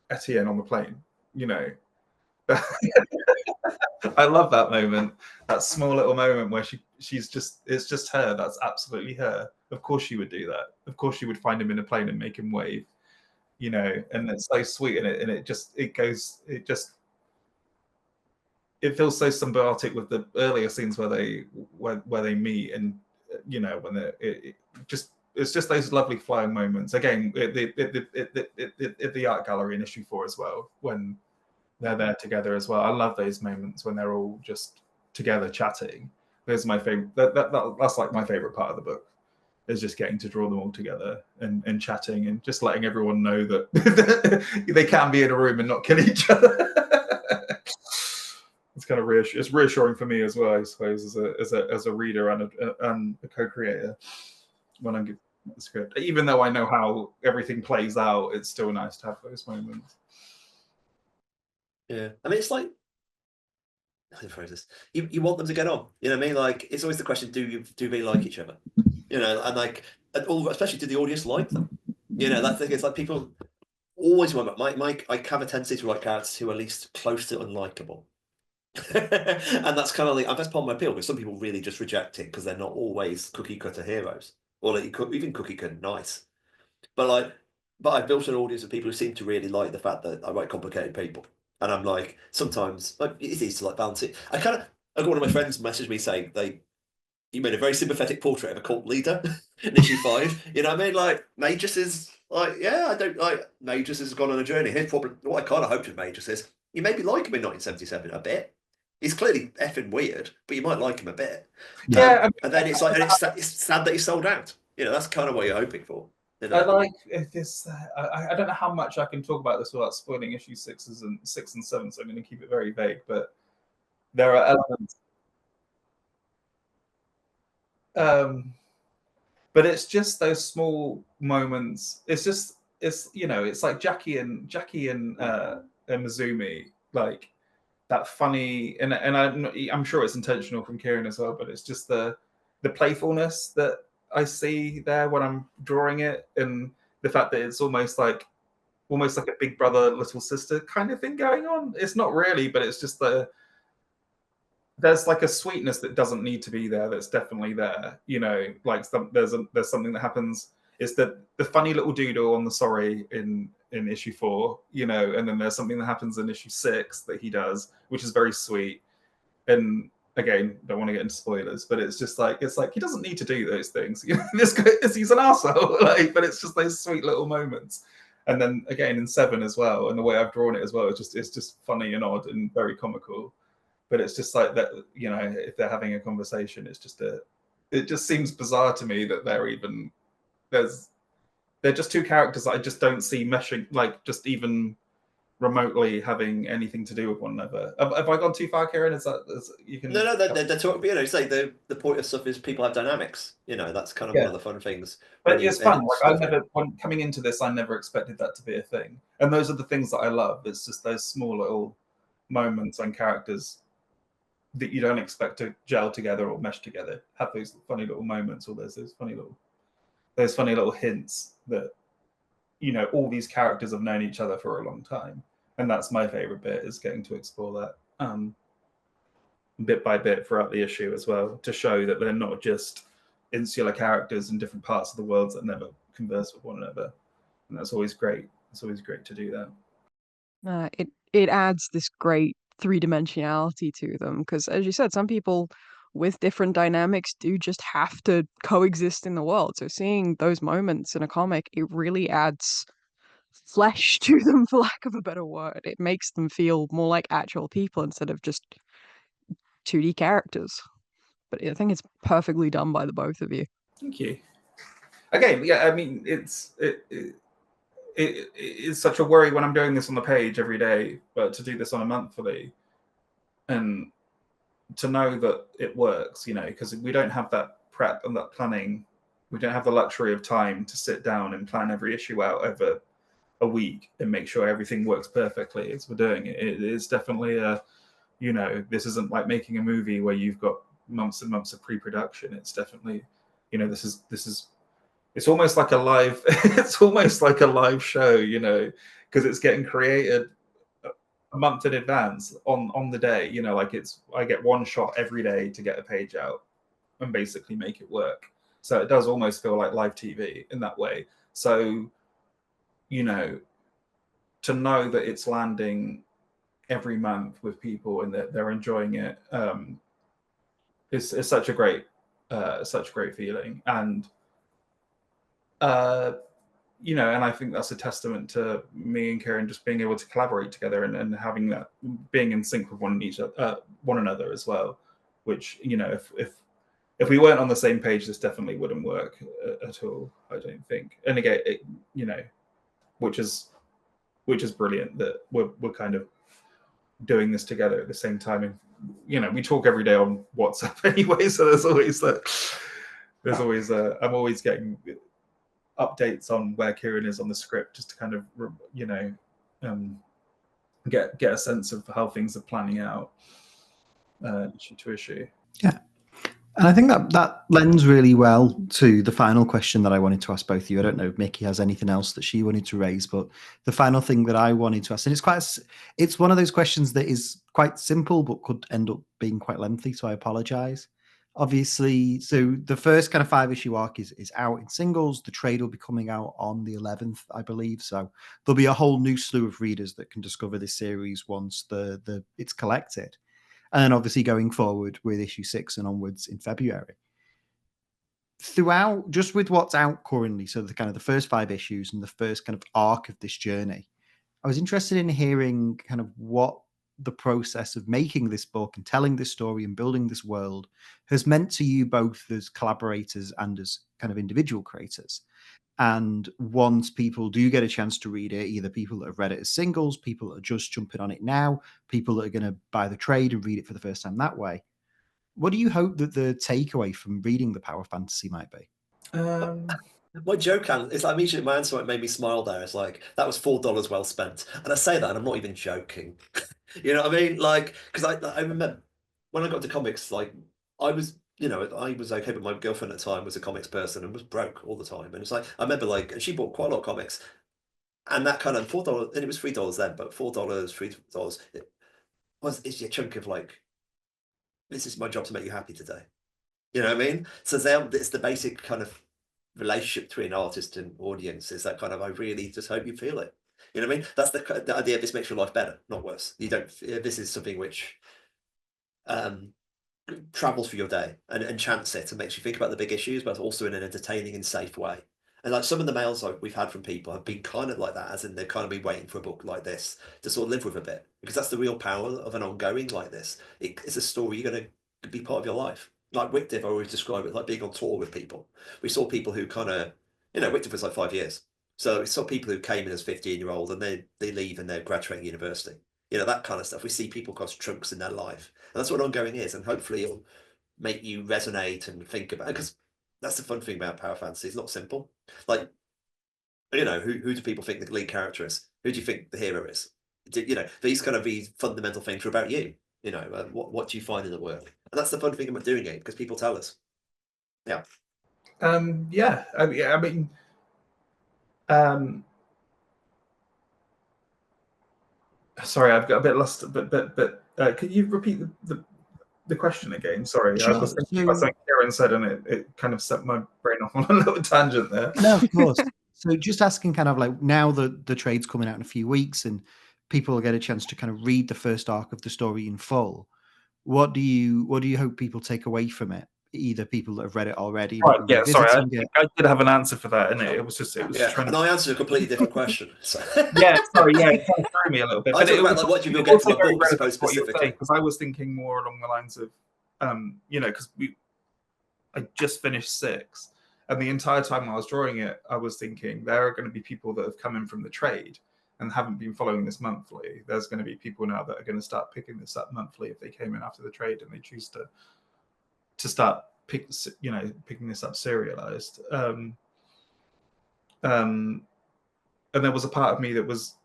Etienne on the plane. You know, I love that moment. That small little moment where it's just her. That's absolutely her. Of course she would do that. Of course she would find him in a plane and make him wave. You know, and it's so sweet, and it feels so symbiotic with the earlier scenes where they meet, and you know, when it's just those lovely flowing moments. Again, at the art gallery in issue 4 as well, when they're there together as well. I love those moments when they're all just together chatting. Those are my favorite. That's like my favorite part of the book, is just getting to draw them all together and chatting and just letting everyone know that they can be in a room and not kill each other. It's kind of it's reassuring for me as well, I suppose, as a reader and a co-creator when I'm giving the script. Even though I know how everything plays out, it's still nice to have those moments. Yeah, I mean, it's like, how do I phrase this? You want them to get on. You know what I mean? Like, it's always the question: do they like each other? You know, and like, especially do the audience like them? You know, that thing is like people always want. I have a tendency to write characters who are at least close to unlikable. And that's kind of like, that's part of my appeal, because some people really just reject it because they're not always cookie cutter heroes, or like even cookie cutter nice. But I've built an audience of people who seem to really like the fact that I write complicated people, and I'm like, sometimes it's easy to like balance it. I got one of my friends message me saying you made a very sympathetic portrait of a cult leader in issue 5. You know what I mean? Like, Magus is like, yeah, I don't like Magus has gone on a journey. His problem, what I kind of hoped with Magus is you maybe like him in 1977 a bit. He's clearly effing weird, but you might like him a bit. Yeah, and then it's like, and it's sad that he's sold out. You know, that's kind of what you're hoping for. You know? I like this. I don't know how much I can talk about this without spoiling issue 6 and 7, so I'm going to keep it very vague. But there are elements. But it's just those small moments. It's you know, it's like Jackie and Mizumi, like that funny, and I'm sure it's intentional from Kieron as well, but it's just the playfulness that I see there when I'm drawing it, and the fact that it's almost like a big brother little sister kind of thing going on. It's not really, but it's just there's like a sweetness that doesn't need to be there that's definitely there. You know, like there's something that happens. It's the funny little doodle on the sorry in issue 4, you know, and then there's something that happens in issue 6 that he does, which is very sweet. And again, don't want to get into spoilers, but it's just like he doesn't need to do those things. This guy, he's an arsehole, like, but it's just those sweet little moments. And then again in 7 as well, and the way I've drawn it as well, it's just funny and odd and very comical. But it's just like that, if they're having a conversation, it just seems bizarre to me that they're just two characters that I just don't see meshing, like just even remotely having anything to do with one another. Have I gone too far, Kieron? You can? No, they're talking. It's like the point of stuff is people have dynamics. That's kind of one of the fun things. But it's fun. Like when coming into this, I never expected that to be a thing, and those are the things that I love. It's just those small little moments and characters that you don't expect to gel together or mesh together have those funny little moments, or there's those funny little hints that all these characters have known each other for a long time, and that's my favorite bit, is getting to explore that bit by bit throughout the issue as well, to show that they're not just insular characters in different parts of the world that never converse with one another, and that's always great. It's always great to do that. It adds this great three-dimensionality to them, because as you said, some people with different dynamics do just have to coexist in the world. So seeing those moments in a comic, it really adds flesh to them, for lack of a better word. It makes them feel more like actual people instead of just 2D characters. But I think it's perfectly done by the both of you. Thank you. Again, yeah, I mean, it's such a worry when I'm doing this on the page every day, but to do this on a monthly and to know that it works, because we don't have that prep and that planning. We don't have the luxury of time to sit down and plan every issue out over a week and make sure everything works perfectly as we're doing it. It is definitely this isn't like making a movie where you've got months and months of pre-production. It's definitely, this is it's almost like a live it's almost like a live show, because it's getting created a month in advance on the day. I get one shot every day to get a page out and basically make it work. So it does almost feel like live TV in that way. So to know that it's landing every month with people and that they're enjoying it, is such a great feeling. And and I think that's a testament to me and Kieron just being able to collaborate together and having that, being in sync with one another as well. Which, if we weren't on the same page, this definitely wouldn't work at all, I don't think. And again, which is brilliant that we're kind of doing this together at the same time. And we talk every day on WhatsApp anyway, so I'm always getting updates on where Kieron is on the script, just to kind of get a sense of how things are planning out issue to issue. Yeah. And I think that lends really well to the final question that I wanted to ask both of you. I don't know if Mickey has anything else that she wanted to raise, but the final thing that I wanted to ask, and it's one of those questions that is quite simple but could end up being quite lengthy, so I apologize. Obviously, so the first kind of 5-issue arc is out in singles. The trade will be coming out on the 11th, I believe. So there'll be a whole new slew of readers that can discover this series once it's collected. And then obviously going forward with issue 6 and onwards in February. Throughout, just with what's out currently, so the first 5 issues and the first kind of arc of this journey, I was interested in hearing kind of what the process of making this book and telling this story and building this world has meant to you both as collaborators and as kind of individual creators. And once people do get a chance to read it, either people that have read it as singles, people that are just jumping on it now, people that are going to buy the trade and read it for the first time that way, what do you hope that the takeaway from reading the Power Fantasy might be? My joke, it's like immediately my answer made me smile there. It's like, that was $4 well spent. And I say that and I'm not even joking. You know what I mean? Like, because I remember when I got to comics, like I was okay, but my girlfriend at the time was a comics person and was broke all the time. And it's like, I remember and she bought quite a lot of comics. And that kind of $4, and it was $3 then, but $4, $3, it's a chunk of like, this is my job to make you happy today. You know what I mean? So it's the basic kind of relationship between artist and audience, is that kind of, I really just hope you feel it. You know what I mean? That's the idea. This makes your life better, not worse. This is something which travels through your day and chants it and makes you think about the big issues, but also in an entertaining and safe way. And like some of the mails we've had from people have been kind of like that, as in they've kind of been waiting for a book like this to sort of live with a bit, because that's the real power of an ongoing like this. It's a story you're going to be part of your life. Like Wictive, I always describe it like being on tour with people. We saw people who kind of, Wictive was like 5 years. So we saw people who came in as 15-year-old and they leave and they're graduating university. That kind of stuff. We see people cause chunks in their life. And that's what ongoing is. And hopefully it'll make you resonate and think about it. Because that's the fun thing about power fantasy. It's not simple. Like, who do people think the lead character is? Who do you think the hero is? These kind of these fundamental things are about you. What do you find in the work? And that's the fun thing about doing it, because people tell us. Yeah. Yeah. I mean, sorry, I've got a bit lost. But could you repeat the question again? Sorry, Sure. I was thinking about something Kieron said, and it kind of set my brain off on a little tangent there. No, of course. So just asking, kind of like, now the trade's coming out in a few weeks, and people will get a chance to kind of read the first arc of the story in full. What do you hope people take away from it? Either people that have read it already, right? Yeah, sorry, I did have an answer for that, and it was trying. And I answered a completely different question. So. Yeah, sorry, yeah, it kind of threw me a little bit. I talk about like, what you will get from a book, I suppose, specifically. Because I was thinking more along the lines of, because I just finished 6, and the entire time I was drawing it, I was thinking there are going to be people that have come in from the trade and haven't been following this monthly. There's going to be people now that are going to start picking this up monthly if they came in after the trade and they choose to start picking this up serialized. And there was a part of me that was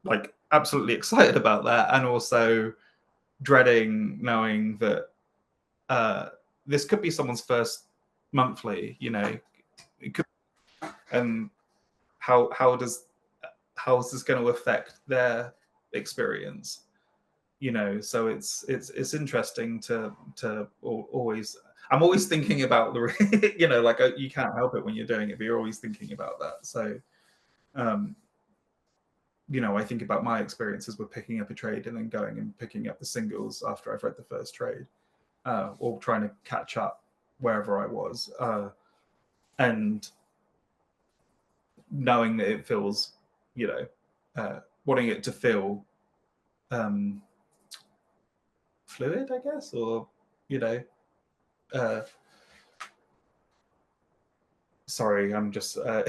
like absolutely excited about that, and also dreading knowing that this could be someone's first monthly. It could, and how is this going to affect their experience? So it's interesting to always. I'm always thinking about the, like you can't help it when you're doing it, but you're always thinking about that. So, I think about my experiences with picking up a trade and then going and picking up the singles after I've read the first trade, or trying to catch up wherever I was, and knowing that it feels, wanting it to feel fluid, I guess, or sorry, I'm just no,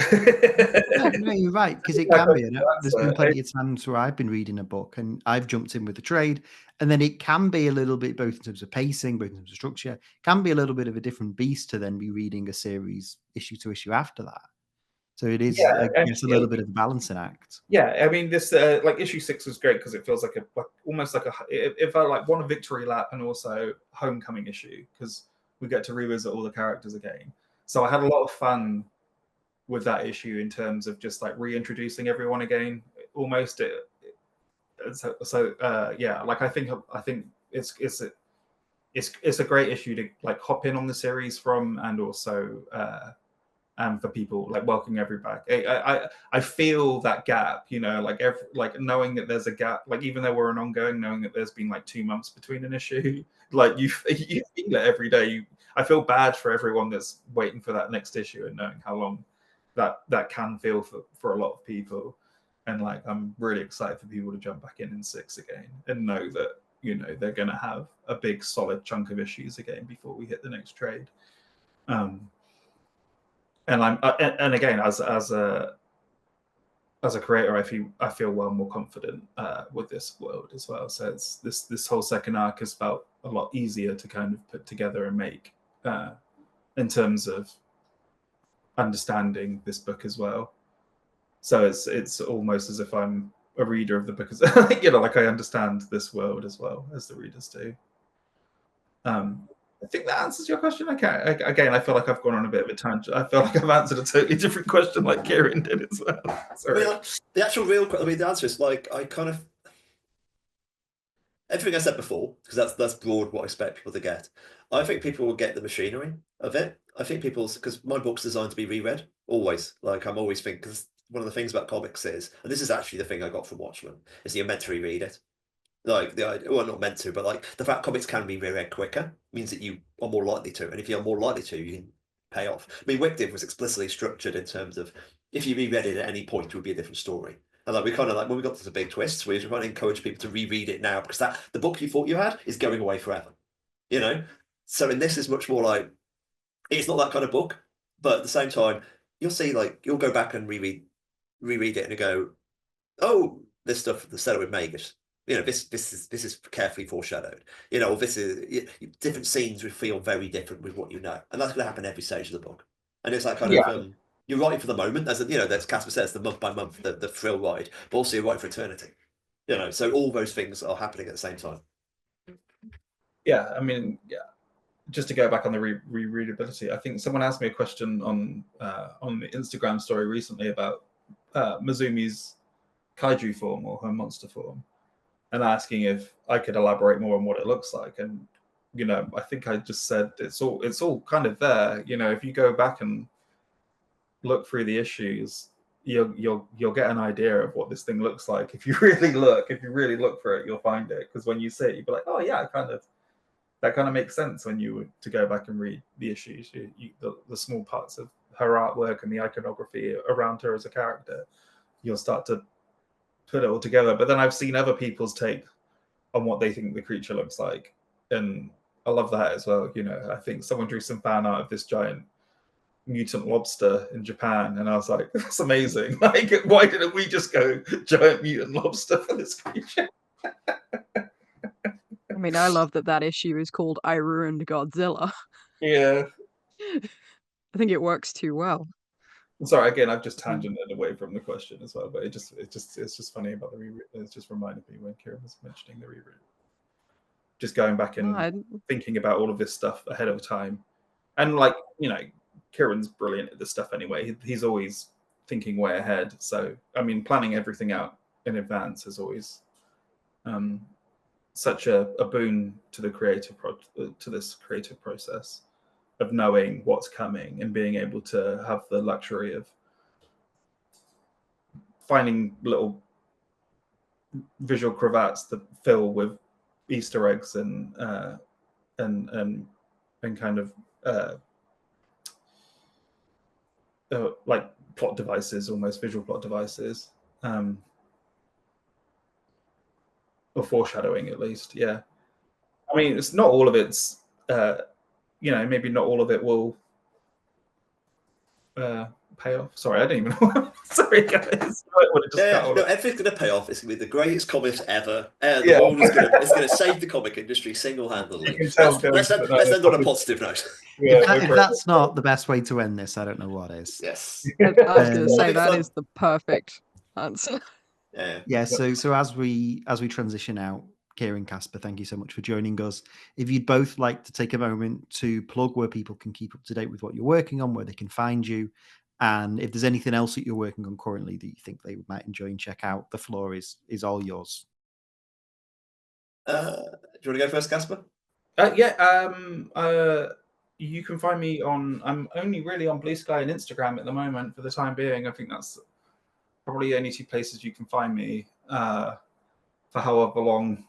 you're right, because it can be. There's been plenty of times where I've been reading a book and I've jumped in with the trade, and then it can be a little bit, both in terms of pacing, both in terms of structure, can be a little bit of a different beast to then be reading a series issue to issue after that. So it is, it's a little bit of a balancing act. Yeah, I mean, this like issue 6 was great because it feels like almost like it felt like one, a victory lap, and also homecoming issue, because we get to revisit all the characters again. So I had a lot of fun with that issue in terms of just like reintroducing everyone again, almost. Yeah, like I think it's a great issue to like hop in on the series from, and also for people like welcoming everybody back. I feel that gap, like knowing that there's a gap, like even though we're an ongoing, knowing that there's been like 2 months between an issue, like you feel it every day. I feel bad for everyone that's waiting for that next issue and knowing how long that can feel for a lot of people. And like I'm really excited for people to jump back in 6 again and know that they're going to have a big solid chunk of issues again before we hit the next trade. And I'm and again, as a creator, I feel well more confident with this world as well. So it's this whole second arc has felt a lot easier to kind of put together and make in terms of understanding this book as well. So it's almost as if I'm a reader of the book, like I understand this world as well as the readers do. I think that answers your question. Again, I feel like I've gone on a bit of a tangent. I feel like I've answered a totally different question like Kieron did as well. Sorry. The actual the answer is like, I kind of, everything I said before, because that's broad what I expect people to get. I think people will get the machinery of it. I think because my book's designed to be reread, always. Like I'm always thinking, because one of the things about comics is, and this is actually the thing I got from Watchmen, is you're meant to reread it. Like the idea, well, not meant to, but like the fact comics can be reread quicker means that you are more likely to, and if you're more likely to, you can pay off. I mean, Wicked was explicitly structured in terms of if you reread it at any point, it would be a different story. And like we kind of like when we got to the big twists, we were trying to encourage people to reread it now because that the book you thought you had is going away forever, you know. So in this is much more like it's not that kind of book, but at the same time, you'll see like you'll go back and reread it and you go, oh, this stuff the setup with Magus. You know, this is carefully foreshadowed. You know, this is different scenes will feel very different with what you know, and that's going to happen every stage of the book. And it's like kind of you're writing for the moment, as you know, as Caspar says, the month by month, the thrill ride, but also you're writing for eternity. You know, so all those things are happening at the same time. Yeah, I mean, yeah. Just to go back on the rereadability, I think someone asked me a question on the Instagram story recently about Mizumi's kaiju form or her monster form, and asking if I could elaborate more on what it looks like. And you know, I think I just said it's all kind of there. You know, if you go back and look through the issues, you'll get an idea of what this thing looks like. If you really look for it, you'll find it. Because when you see it, you'll be like, oh yeah, that kind of makes sense when you to go back and read the issues, the small parts of her artwork and the iconography around her as a character. You'll start to put it all together. But then I've seen other people's take on what they think the creature looks like, and I love that as well. You know, I think someone drew some fan art of this giant mutant lobster in Japan, and I was like, that's amazing. Like, why didn't we just go giant mutant lobster for this creature? I mean, I love that issue is called I Ruined Godzilla. Yeah. I think it works too well. Sorry, again, I've just tangented away from the question as well, but it's just funny about the reread. It's just reminded me when Kieron was mentioning the reread. Just going back and thinking about all of this stuff ahead of time. And like, you know, Kieron's brilliant at this stuff anyway. He's always thinking way ahead. So, I mean, planning everything out in advance is always such a boon to the this creative process of knowing what's coming and being able to have the luxury of finding little visual cravats that fill with Easter eggs and kind of like plot devices, almost visual plot devices, or foreshadowing at least. Yeah, I mean, it's not all of it's you know, maybe not all of it will pay off. Sorry, I don't even know. Sorry, guys. No, everything's going to pay off. It's going to be the greatest comics ever. The world is going to save the comic industry single-handedly. Let's end on a positive note. If that's not the best way to end this, I don't know what is. Yes. I was going to say that is the perfect answer. Yeah. So as we transition out, Kieron, Caspar, thank you so much for joining us. If you'd both like to take a moment to plug where people can keep up to date with what you're working on, where they can find you, and if there's anything else that you're working on currently that you think they might enjoy and check out, the floor is all yours. Do you want to go first, Caspar? You can find me I'm only really on Blue Sky and Instagram at the moment for the time being. I think that's probably the only two places you can find me for however long.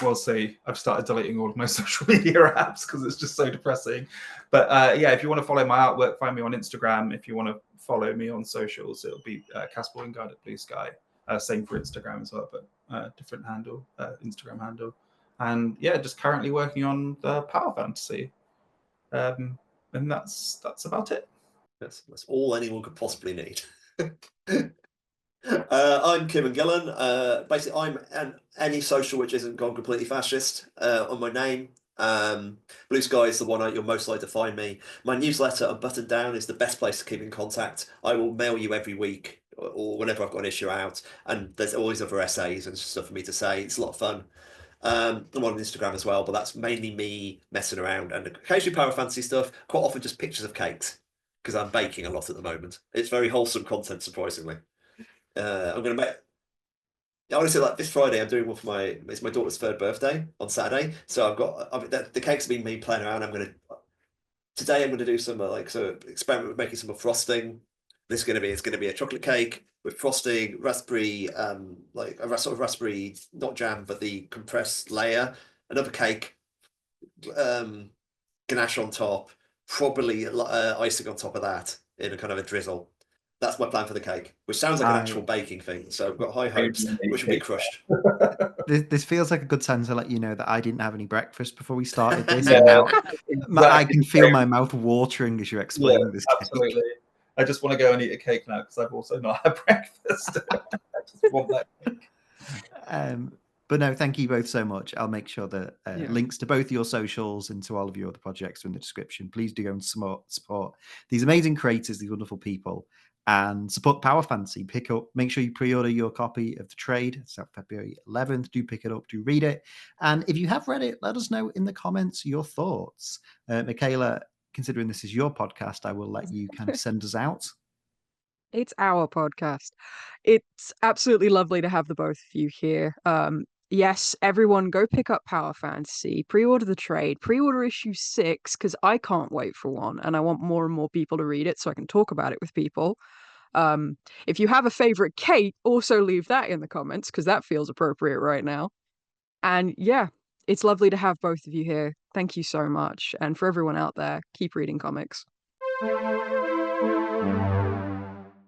We'll see. I've started deleting all of my social media apps because it's just so depressing. But yeah, if you want to follow my artwork, find me on Instagram. If you want to follow me on socials, it'll be Caspar Wijngaard at Blue Sky. Same for Instagram as well, but different handle, Instagram handle. And yeah, just currently working on the Power Fantasy. And that's about it. That's all anyone could possibly need. I'm Kieron Gillen. Basically, I'm any social which isn't gone completely fascist on my name. Blue Sky is the one you're most likely to find me. My newsletter and Button Down is the best place to keep in contact. I will mail you every week or whenever I've got an issue out, and there's always other essays and stuff for me to say. It's a lot of fun. I'm on Instagram as well, but that's mainly me messing around and occasionally Power Fantasy stuff. Quite often just pictures of cakes because I'm baking a lot at the moment. It's very wholesome content, surprisingly. I'm going to make. Honestly, like this Friday, I'm doing one for it's my daughter's 3rd birthday on Saturday. So the cakes have been me playing around. Today I'm going to do some experiment with making some frosting. It's going to be a chocolate cake with frosting, raspberry, like a sort of raspberry, not jam, but the compressed layer. Another cake, ganache on top, probably icing on top of that in a kind of a drizzle. That's my plan for the cake, which sounds like an actual baking thing. So I've got high hopes, which will be crushed. This feels like a good time to let you know that I didn't have any breakfast before we started this. Yeah, And now exactly. I can feel my mouth watering as you're explaining this cake. Absolutely. I just want to go and eat a cake now because I've also not had breakfast. I just want that cake. But no, thank you both so much. I'll make sure that links to both your socials and to all of your other projects are in the description. Please do go and support these amazing creators, these wonderful people, and support Power Fantasy. Make sure you pre-order your copy of the trade. It's out February 11th. Do pick it up, do read it. And if you have read it, let us know in the comments your thoughts. Mikayla, considering this is your podcast, I will let you kind of send us out. It's our podcast. It's absolutely lovely to have the both of you here. Yes, everyone go pick up Power Fantasy, pre-order the trade, pre-order issue 6, because I can't wait for one, and I want more and more people to read it so I can talk about it with people. If you have a favorite Kate, also leave that in the comments, because that feels appropriate right now. And yeah, it's lovely to have both of you here. Thank you so much. And for everyone out there, keep reading comics.